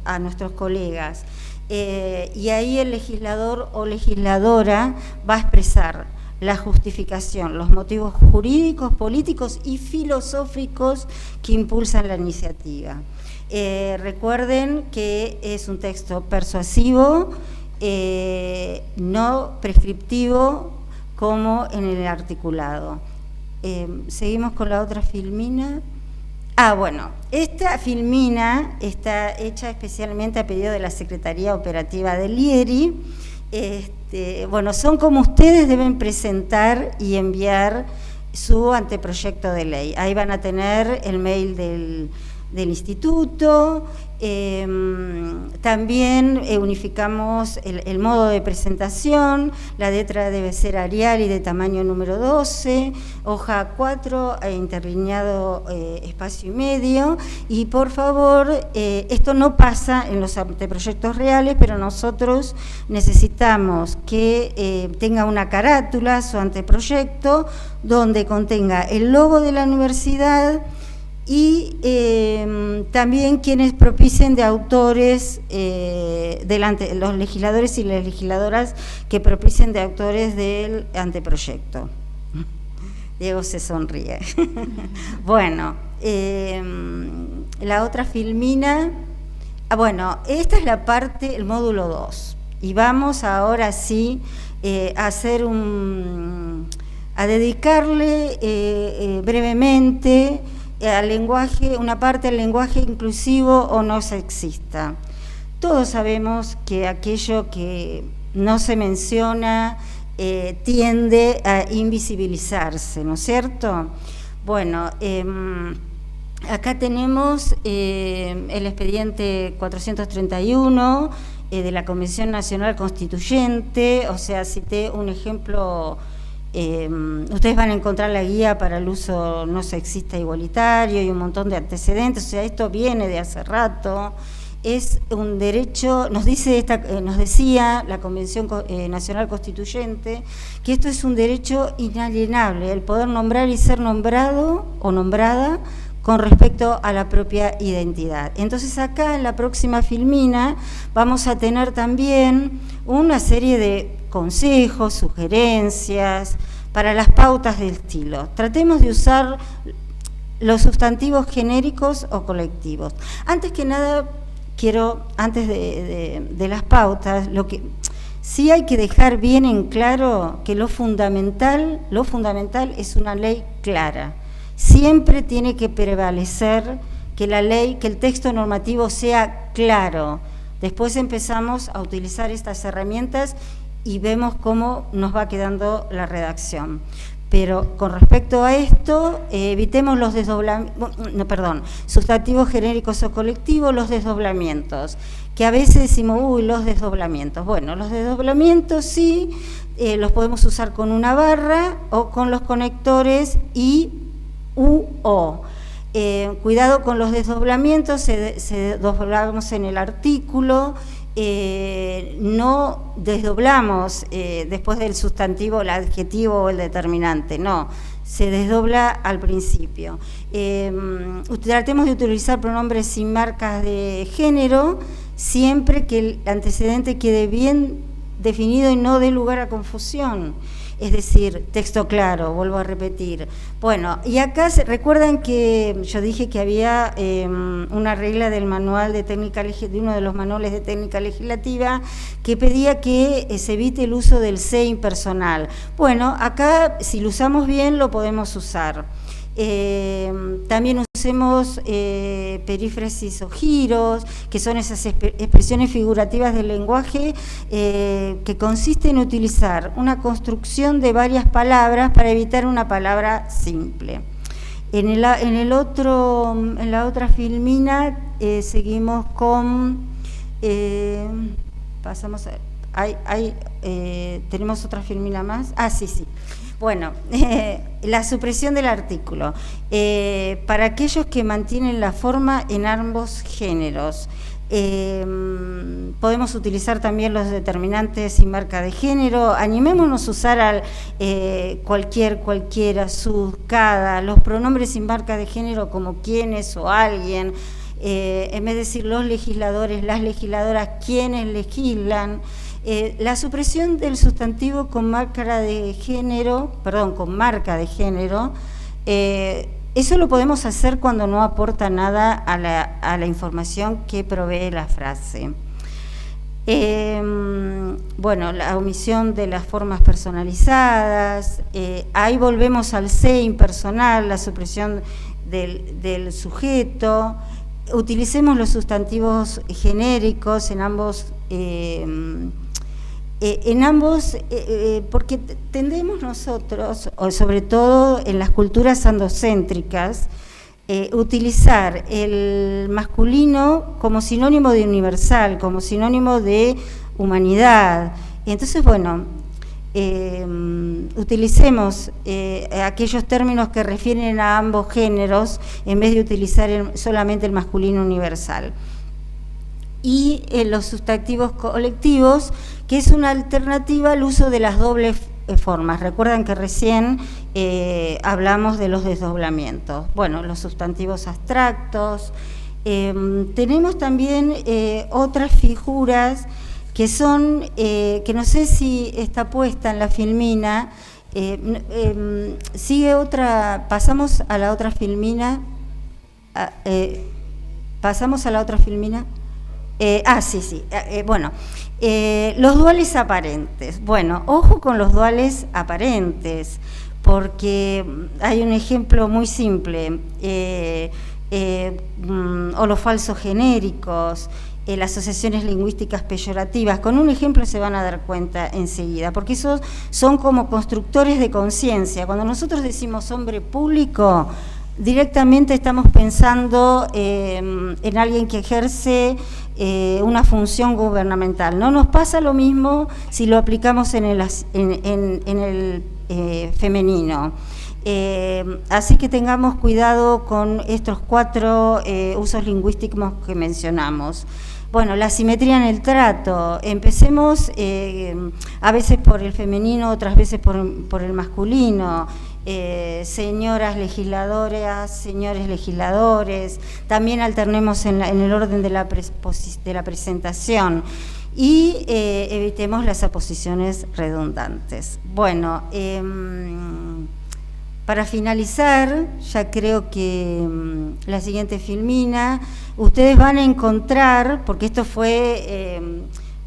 a nuestros colegas. Y ahí el legislador o legisladora va a expresar la justificación, los motivos jurídicos, políticos y filosóficos que impulsan la iniciativa. Recuerden que es un texto persuasivo, no prescriptivo como en el articulado. Seguimos con la otra filmina. Bueno, esta filmina está hecha especialmente a pedido de la Secretaría Operativa del IERI. Bueno, son como ustedes deben presentar y enviar su anteproyecto de ley. Ahí van a tener el mail del instituto. También unificamos el modo de presentación, la letra debe ser Arial y de tamaño número 12, hoja 4, interlineado espacio y medio, y por favor, esto no pasa en los anteproyectos reales, pero nosotros necesitamos que tenga una carátula, su anteproyecto, donde contenga el logo de la universidad, y también quienes propicien de autores, los legisladores y las legisladoras que propicien de autores del anteproyecto. Diego se sonríe. Bueno, la otra filmina. Bueno, esta es la parte, el módulo 2. Y vamos ahora sí a hacer a dedicarle brevemente al lenguaje, una parte del lenguaje inclusivo o no sexista. Todos sabemos que aquello que no se menciona tiende a invisibilizarse, ¿no es cierto? Bueno, acá tenemos el expediente 431 de la Convención Nacional Constituyente, o sea, cité un ejemplo. Ustedes van a encontrar la guía para el uso no sexista igualitario y un montón de antecedentes, o sea, esto viene de hace rato, es un derecho, nos decía la Convención Nacional Constituyente, que esto es un derecho inalienable, el poder nombrar y ser nombrado o nombrada con respecto a la propia identidad. Entonces acá en la próxima filmina vamos a tener también una serie de consejos, sugerencias para las pautas de estilo. Tratemos de usar los sustantivos genéricos o colectivos. Antes que nada, antes de las pautas, sí hay que dejar bien en claro que lo fundamental es una ley clara. Siempre tiene que prevalecer que la ley, que el texto normativo sea claro. Después empezamos a utilizar estas herramientas y vemos cómo nos va quedando la redacción. Pero con respecto a esto, evitemos los sustantivos genéricos o colectivos, los desdoblamientos, que a veces decimos, los desdoblamientos. Bueno, los desdoblamientos sí, los podemos usar con una barra o con los conectores I, U, O. Cuidado con los desdoblamientos, se doblamos en el artículo, no desdoblamos después del sustantivo, el adjetivo o el determinante, no, se desdobla al principio. Tratemos de utilizar pronombres sin marcas de género, siempre que el antecedente quede bien definido y no dé lugar a confusión. Es decir, texto claro, vuelvo a repetir. Bueno, y acá recuerdan que yo dije que había una regla del manual de técnica de uno de los manuales de técnica legislativa que pedía que se evite el uso del se impersonal. Bueno, acá si lo usamos bien lo podemos usar. También usemos perífrasis o giros, que son esas expresiones figurativas del lenguaje que consiste en utilizar una construcción de varias palabras para evitar una palabra simple. En la otra filmina seguimos con, pasamos a, tenemos otra filmina más, sí. Bueno, la supresión del artículo. Para aquellos que mantienen la forma en ambos géneros, podemos utilizar también los determinantes sin marca de género. Animémonos a usar cualquiera, sus, cada, los pronombres sin marca de género como quienes o alguien, en vez de decir los legisladores, las legisladoras, quienes legislan. La supresión del sustantivo con marca de género, eso lo podemos hacer cuando no aporta nada a la información que provee la frase. Bueno, la omisión de las formas personalizadas, ahí volvemos al se impersonal, la supresión del sujeto. Utilicemos los sustantivos genéricos en ambos porque tendemos nosotros, o sobre todo en las culturas androcéntricas, utilizar el masculino como sinónimo de universal, como sinónimo de humanidad. Y entonces, bueno, utilicemos aquellos términos que refieren a ambos géneros en vez de utilizar solamente el masculino universal. Y los sustantivos colectivos, que es una alternativa al uso de las dobles formas. Recuerdan que recién hablamos de los desdoblamientos. Bueno, los sustantivos abstractos. Tenemos también otras figuras que son, que no sé si está puesta en la filmina, sigue otra, pasamos a la otra filmina, bueno, los duales aparentes. Bueno, ojo con los duales aparentes, porque hay un ejemplo muy simple, o los falsos genéricos, las asociaciones lingüísticas peyorativas. Con un ejemplo se van a dar cuenta enseguida, porque esos son como constructores de conciencia. Cuando nosotros decimos hombre público, directamente estamos pensando en alguien que ejerce una función gubernamental. No nos pasa lo mismo si lo aplicamos en el femenino. Así que tengamos cuidado con estos 4 usos lingüísticos que mencionamos. Bueno, la simetría en el trato. Empecemos a veces por el femenino, otras veces por el masculino. señoras legisladoras, señores legisladores, también alternemos en el orden de la presentación y evitemos las aposiciones redundantes. Bueno, para finalizar, ya creo que la siguiente filmina, ustedes van a encontrar, porque esto fue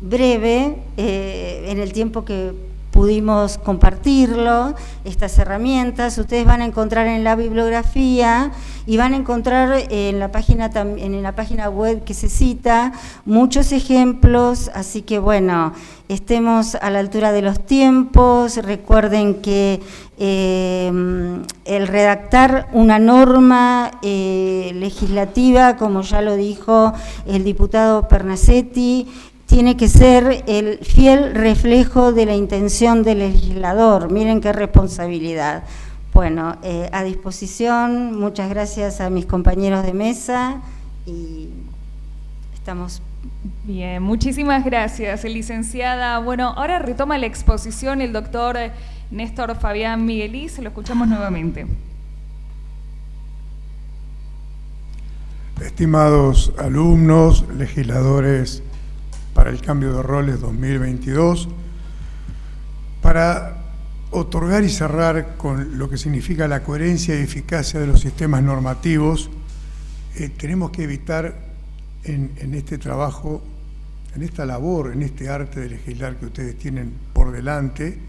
breve en el tiempo que pudimos compartirlo, estas herramientas, ustedes van a encontrar en la bibliografía y van a encontrar en la página web que se cita muchos ejemplos, así que bueno, estemos a la altura de los tiempos. Recuerden que el redactar una norma legislativa, como ya lo dijo el diputado Pernacsetti, tiene que ser el fiel reflejo de la intención del legislador. Miren qué responsabilidad. Bueno, a disposición, muchas gracias a mis compañeros de mesa y estamos... Bien, muchísimas gracias, licenciada. Bueno, ahora retoma la exposición el doctor Néstor Fabián Miguelís, lo escuchamos nuevamente. Estimados alumnos, legisladores para el cambio de roles 2022, para otorgar y cerrar con lo que significa la coherencia y eficacia de los sistemas normativos, tenemos que evitar en este trabajo, en esta labor, en este arte de legislar que ustedes tienen por delante,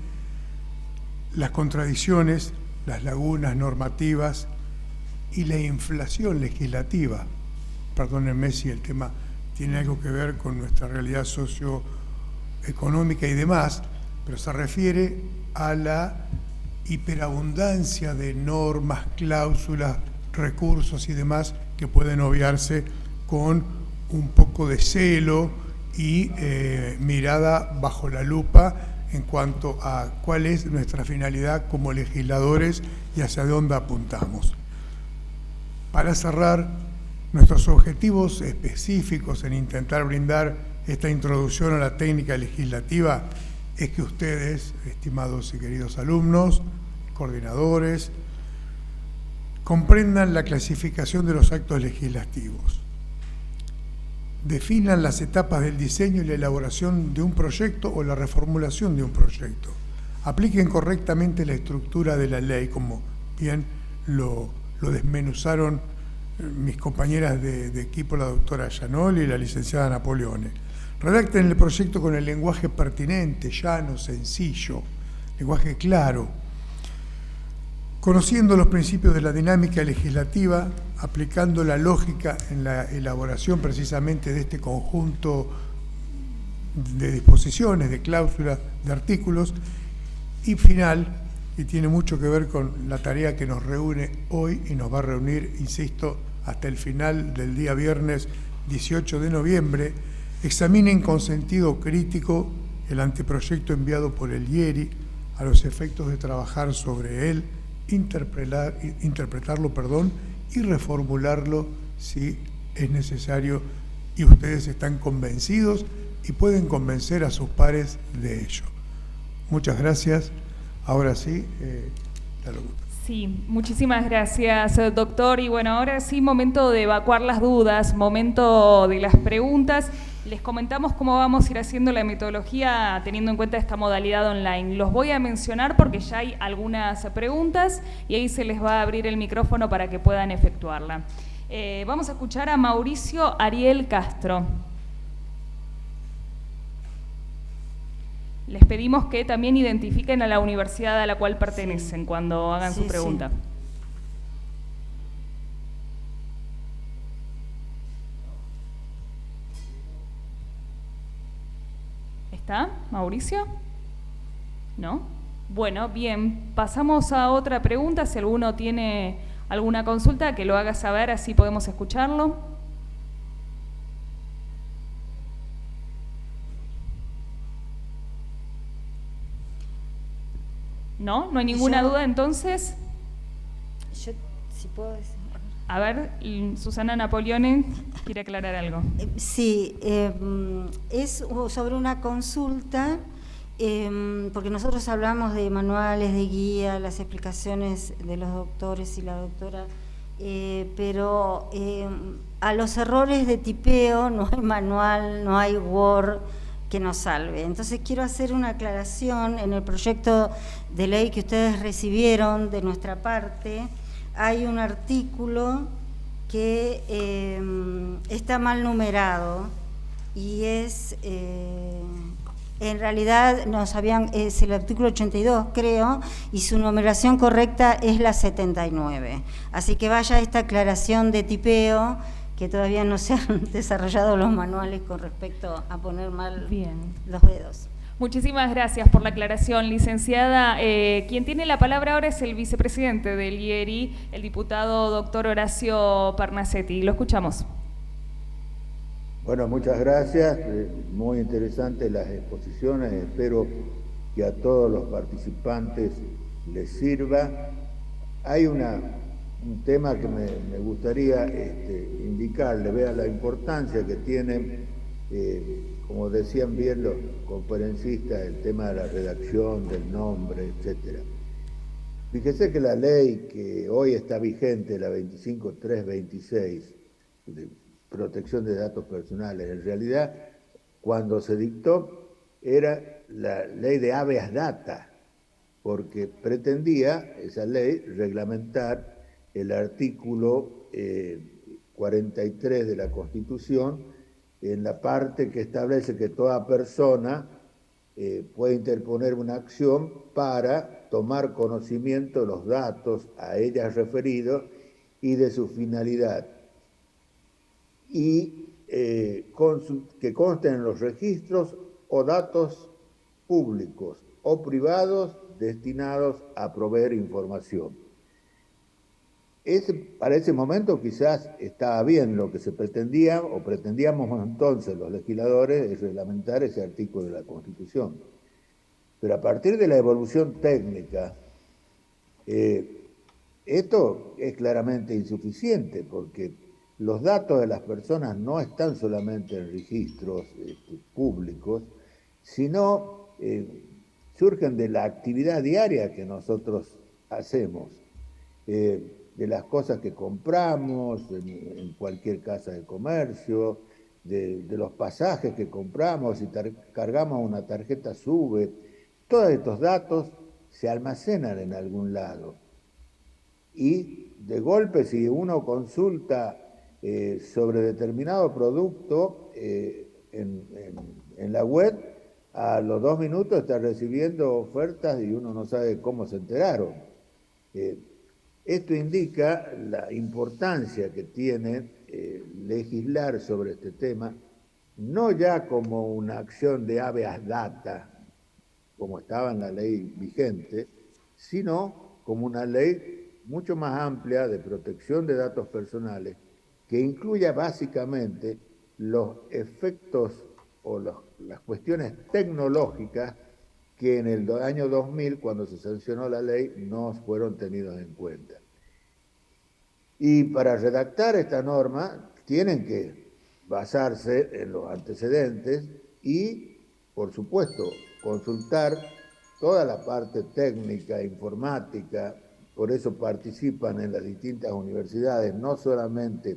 las contradicciones, las lagunas normativas y la inflación legislativa. Perdónenme si el tema tiene algo que ver con nuestra realidad socioeconómica y demás, pero se refiere a la hiperabundancia de normas, cláusulas, recursos y demás que pueden obviarse con un poco de celo y mirada bajo la lupa en cuanto a cuál es nuestra finalidad como legisladores y hacia dónde apuntamos. Para cerrar, nuestros objetivos específicos en intentar brindar esta introducción a la técnica legislativa es que ustedes, estimados y queridos alumnos, coordinadores, comprendan la clasificación de los actos legislativos, definan las etapas del diseño y la elaboración de un proyecto o la reformulación de un proyecto, apliquen correctamente la estructura de la ley, como bien lo desmenuzaron mis compañeras de equipo, la doctora Gianoli y la licenciada Napoleone. Redacten el proyecto con el lenguaje pertinente, llano, sencillo, lenguaje claro, conociendo los principios de la dinámica legislativa, aplicando la lógica en la elaboración precisamente de este conjunto de disposiciones, de cláusulas, de artículos, y final, y tiene mucho que ver con la tarea que nos reúne hoy y nos va a reunir, insisto, hasta el final del día viernes 18 de noviembre, examinen con sentido crítico el anteproyecto enviado por el IERI a los efectos de trabajar sobre él, interpretarlo y reformularlo si es necesario y ustedes están convencidos y pueden convencer a sus pares de ello. Muchas gracias. Ahora sí, la locutora. Sí, muchísimas gracias, doctor. Y bueno, ahora sí, momento de evacuar las dudas, momento de las preguntas. Les comentamos cómo vamos a ir haciendo la metodología teniendo en cuenta esta modalidad online. Los voy a mencionar porque ya hay algunas preguntas y ahí se les va a abrir el micrófono para que puedan efectuarla. Vamos a escuchar a Mauricio Ariel Castro. Les pedimos que también identifiquen a la universidad a la cual pertenecen cuando hagan su pregunta. ¿Está, Mauricio? ¿No? Bueno, bien, pasamos a otra pregunta. Si alguno tiene alguna consulta, que lo haga saber, así podemos escucharlo. ¿No? ¿No hay ninguna duda entonces? Yo, si puedo decir. A ver, Susana Napoleone quiere aclarar algo. Sí, es sobre una consulta porque nosotros hablamos de manuales, de guía, las explicaciones de los doctores y la doctora, pero a los errores de tipeo no hay manual, no hay Word que nos salve. Entonces quiero hacer una aclaración. En el proyecto de ley que ustedes recibieron de nuestra parte, hay un artículo que está mal numerado y es, en realidad es el artículo 82, creo, y su numeración correcta es la 79. Así que vaya esta aclaración de tipeo, que todavía no se han desarrollado los manuales con respecto a poner mal los dedos. Muchísimas gracias por la aclaración, licenciada. Quien tiene la palabra ahora es el vicepresidente del IERI, el diputado doctor Horacio Pernaceti. Lo escuchamos. Bueno, muchas gracias. Muy interesantes las exposiciones. Espero que a todos los participantes les sirva. Hay un tema que me gustaría indicarle, vea la importancia que tiene, como decían bien los conferencistas, el tema de la redacción, del nombre, etc. Fíjese que la ley que hoy está vigente, la 25326, de protección de datos personales, en realidad, cuando se dictó, era la ley de habeas data, porque pretendía esa ley reglamentar el artículo 43 de la Constitución en la parte que establece que toda persona puede interponer una acción para tomar conocimiento de los datos a ella referidos y de su finalidad, y que consten en los registros o datos públicos o privados destinados a proveer información. Para ese momento quizás estaba bien. Lo que se pretendía, o pretendíamos entonces los legisladores, es reglamentar ese artículo de la Constitución. Pero a partir de la evolución técnica, esto es claramente insuficiente, porque los datos de las personas no están solamente en registros públicos, sino surgen de la actividad diaria que nosotros hacemos, de las cosas que compramos en cualquier casa de comercio, de los pasajes que compramos, si cargamos una tarjeta SUBE. Todos estos datos se almacenan en algún lado. Y de golpe, si uno consulta sobre determinado producto en la web, a los 2 minutos está recibiendo ofertas y uno no sabe cómo se enteraron. Esto indica la importancia que tiene legislar sobre este tema, no ya como una acción de habeas data, como estaba en la ley vigente, sino como una ley mucho más amplia de protección de datos personales, que incluya básicamente los efectos o las cuestiones tecnológicas que en el año 2000, cuando se sancionó la ley, no fueron tenidos en cuenta. Y para redactar esta norma tienen que basarse en los antecedentes y, por supuesto, consultar toda la parte técnica, informática. Por eso participan en las distintas universidades, no solamente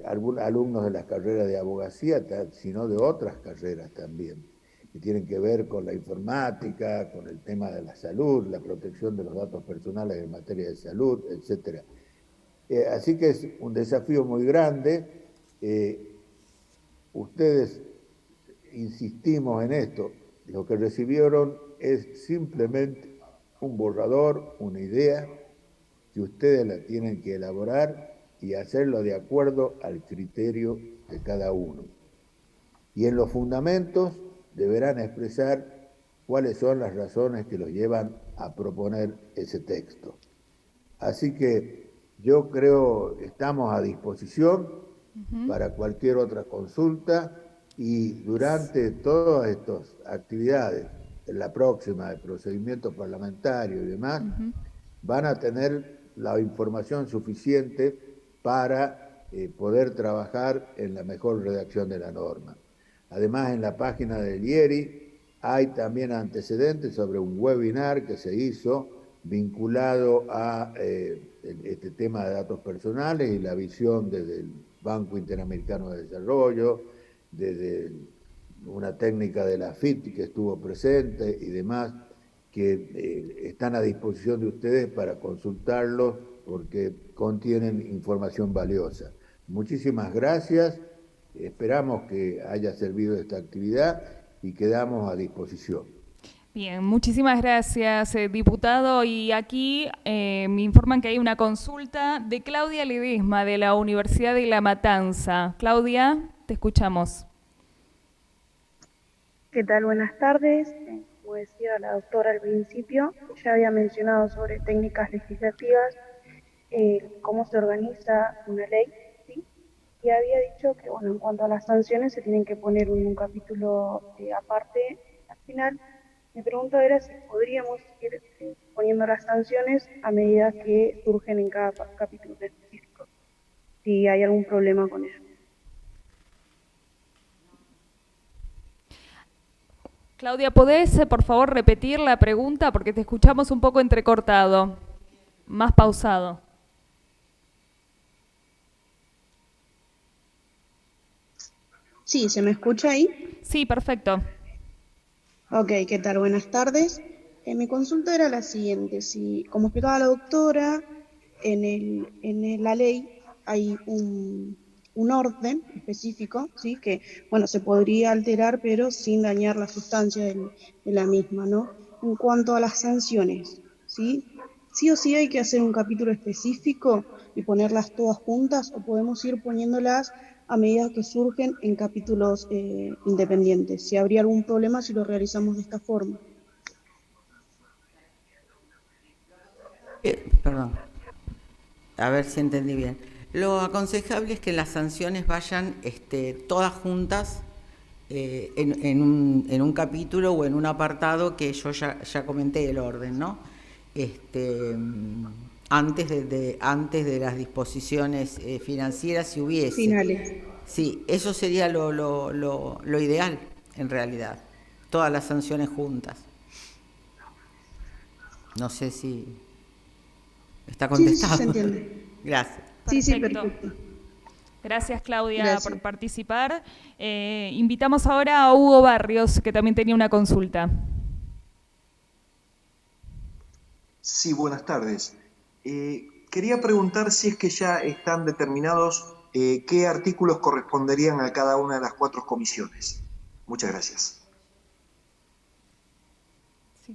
algunos alumnos de las carreras de abogacía, sino de otras carreras también, que tienen que ver con la informática, con el tema de la salud, la protección de los datos personales en materia de salud, etc. Así que es un desafío muy grande. Ustedes, insistimos en esto, lo que recibieron es simplemente un borrador, una idea, que ustedes la tienen que elaborar y hacerlo de acuerdo al criterio de cada uno. Y en los fundamentos deberán expresar cuáles son las razones que los llevan a proponer ese texto. Así que yo creo que estamos a disposición para cualquier otra consulta, y durante todas estas actividades, en la próxima de procedimiento parlamentario y demás, van a tener la información suficiente para poder trabajar en la mejor redacción de la norma. Además, en la página del IERI hay también antecedentes sobre un webinar que se hizo vinculado a este tema de datos personales y la visión desde el Banco Interamericano de Desarrollo, desde una técnica de la FIT que estuvo presente y demás, que están a disposición de ustedes para consultarlos porque contienen información valiosa. Muchísimas gracias, esperamos que haya servido esta actividad y quedamos a disposición. Bien, muchísimas gracias, diputado. Y aquí me informan que hay una consulta de Claudia Ledesma, de la Universidad de La Matanza. Claudia, te escuchamos. ¿Qué tal? Buenas tardes. Como decía la doctora al principio, ya había mencionado sobre técnicas legislativas, cómo se organiza una ley, ¿sí? Y había dicho que, bueno, en cuanto a las sanciones se tienen que poner en un capítulo aparte al final. Mi pregunta era si podríamos ir poniendo las sanciones a medida que surgen en cada capítulo específico, si hay algún problema con eso. Claudia, ¿podés, por favor, repetir la pregunta? Porque te escuchamos un poco entrecortado, más pausado. Sí, ¿se me escucha ahí? Sí, perfecto. Ok, ¿qué tal? Buenas tardes. Mi consulta era la siguiente. Si, como explicaba la doctora, en la ley hay un orden específico, ¿sí? Que, bueno, se podría alterar, pero sin dañar la sustancia de la misma, ¿no? En cuanto a las sanciones, ¿sí? ¿Sí o sí hay que hacer un capítulo específico y ponerlas todas juntas, o podemos ir poniéndolas a medida que surgen en capítulos independientes? Si habría algún problema si lo realizamos de esta forma. Perdón, a ver si entendí bien. Lo aconsejable es que las sanciones vayan todas juntas en un capítulo o en un apartado que yo ya comenté el orden, ¿no? Antes de las disposiciones financieras, si hubiese. Finales. Sí, eso sería lo ideal, en realidad. Todas las sanciones juntas. No sé si está contestado. Sí, se entiende. Gracias. Sí, Perfecto. perfecto. Gracias, Claudia, Gracias. por participar. Invitamos ahora a Hugo Barrios, que también tenía una consulta. Sí, buenas tardes. Quería preguntar si es que ya están determinados qué artículos corresponderían a cada una de las 4 comisiones. Muchas gracias. Sí.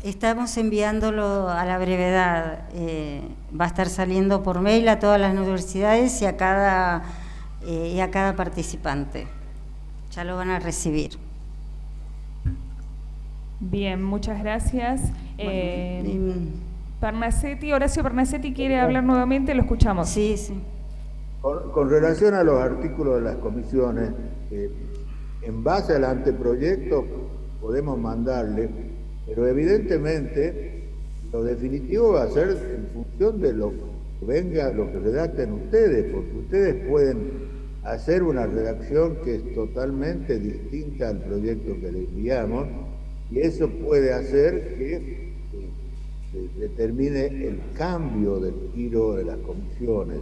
Estamos enviándolo a la brevedad. Va a estar saliendo por mail a todas las universidades y a cada participante. Ya lo van a recibir. Bien, muchas gracias. Horacio Pernasetti quiere hablar nuevamente, lo escuchamos. Sí, sí. Con relación a los artículos de las comisiones, en base al anteproyecto podemos mandarle, pero evidentemente lo definitivo va a ser en función de lo que venga, lo que redacten ustedes, porque ustedes pueden hacer una redacción que es totalmente distinta al proyecto que les enviamos, y eso puede hacer que se determine el cambio del giro de las comisiones.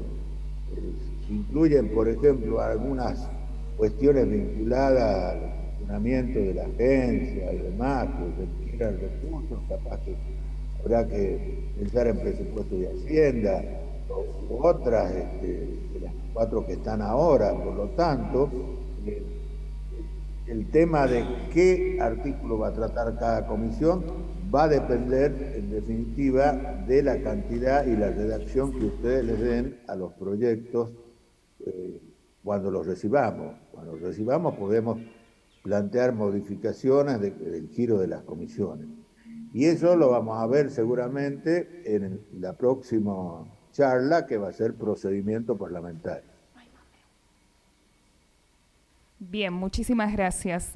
Se incluyen, por ejemplo, algunas cuestiones vinculadas al funcionamiento de la agencia y demás, que requieran recursos, capaz que habrá que pensar en presupuesto de Hacienda, o otras de las 4 que están ahora. Por lo tanto, el tema de qué artículo va a tratar cada comisión va a depender, en definitiva, de la cantidad y la redacción que ustedes les den a los proyectos cuando los recibamos. Cuando los recibamos podemos plantear modificaciones del giro de las comisiones. Y eso lo vamos a ver seguramente en la próxima charla, que va a ser procedimiento parlamentario. Bien, muchísimas gracias.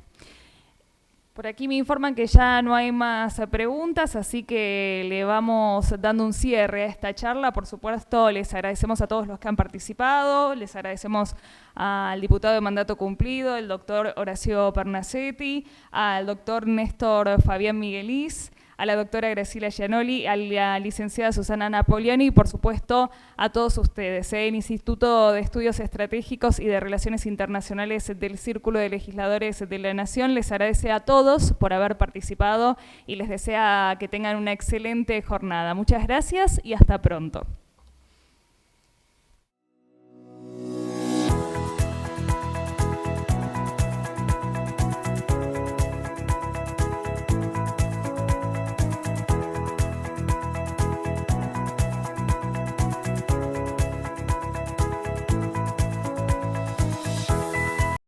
Por aquí me informan que ya no hay más preguntas, así que le vamos dando un cierre a esta charla. Por supuesto, les agradecemos a todos los que han participado, les agradecemos al diputado de mandato cumplido, el doctor Horacio Pernacsetti, al doctor Néstor Fabián Miguelís, a la doctora Graciela Gianoli, a la licenciada Susana Napoleoni y, por supuesto, a todos ustedes. El Instituto de Estudios Estratégicos y de Relaciones Internacionales del Círculo de Legisladores de la Nación les agradece a todos por haber participado y les desea que tengan una excelente jornada. Muchas gracias y hasta pronto.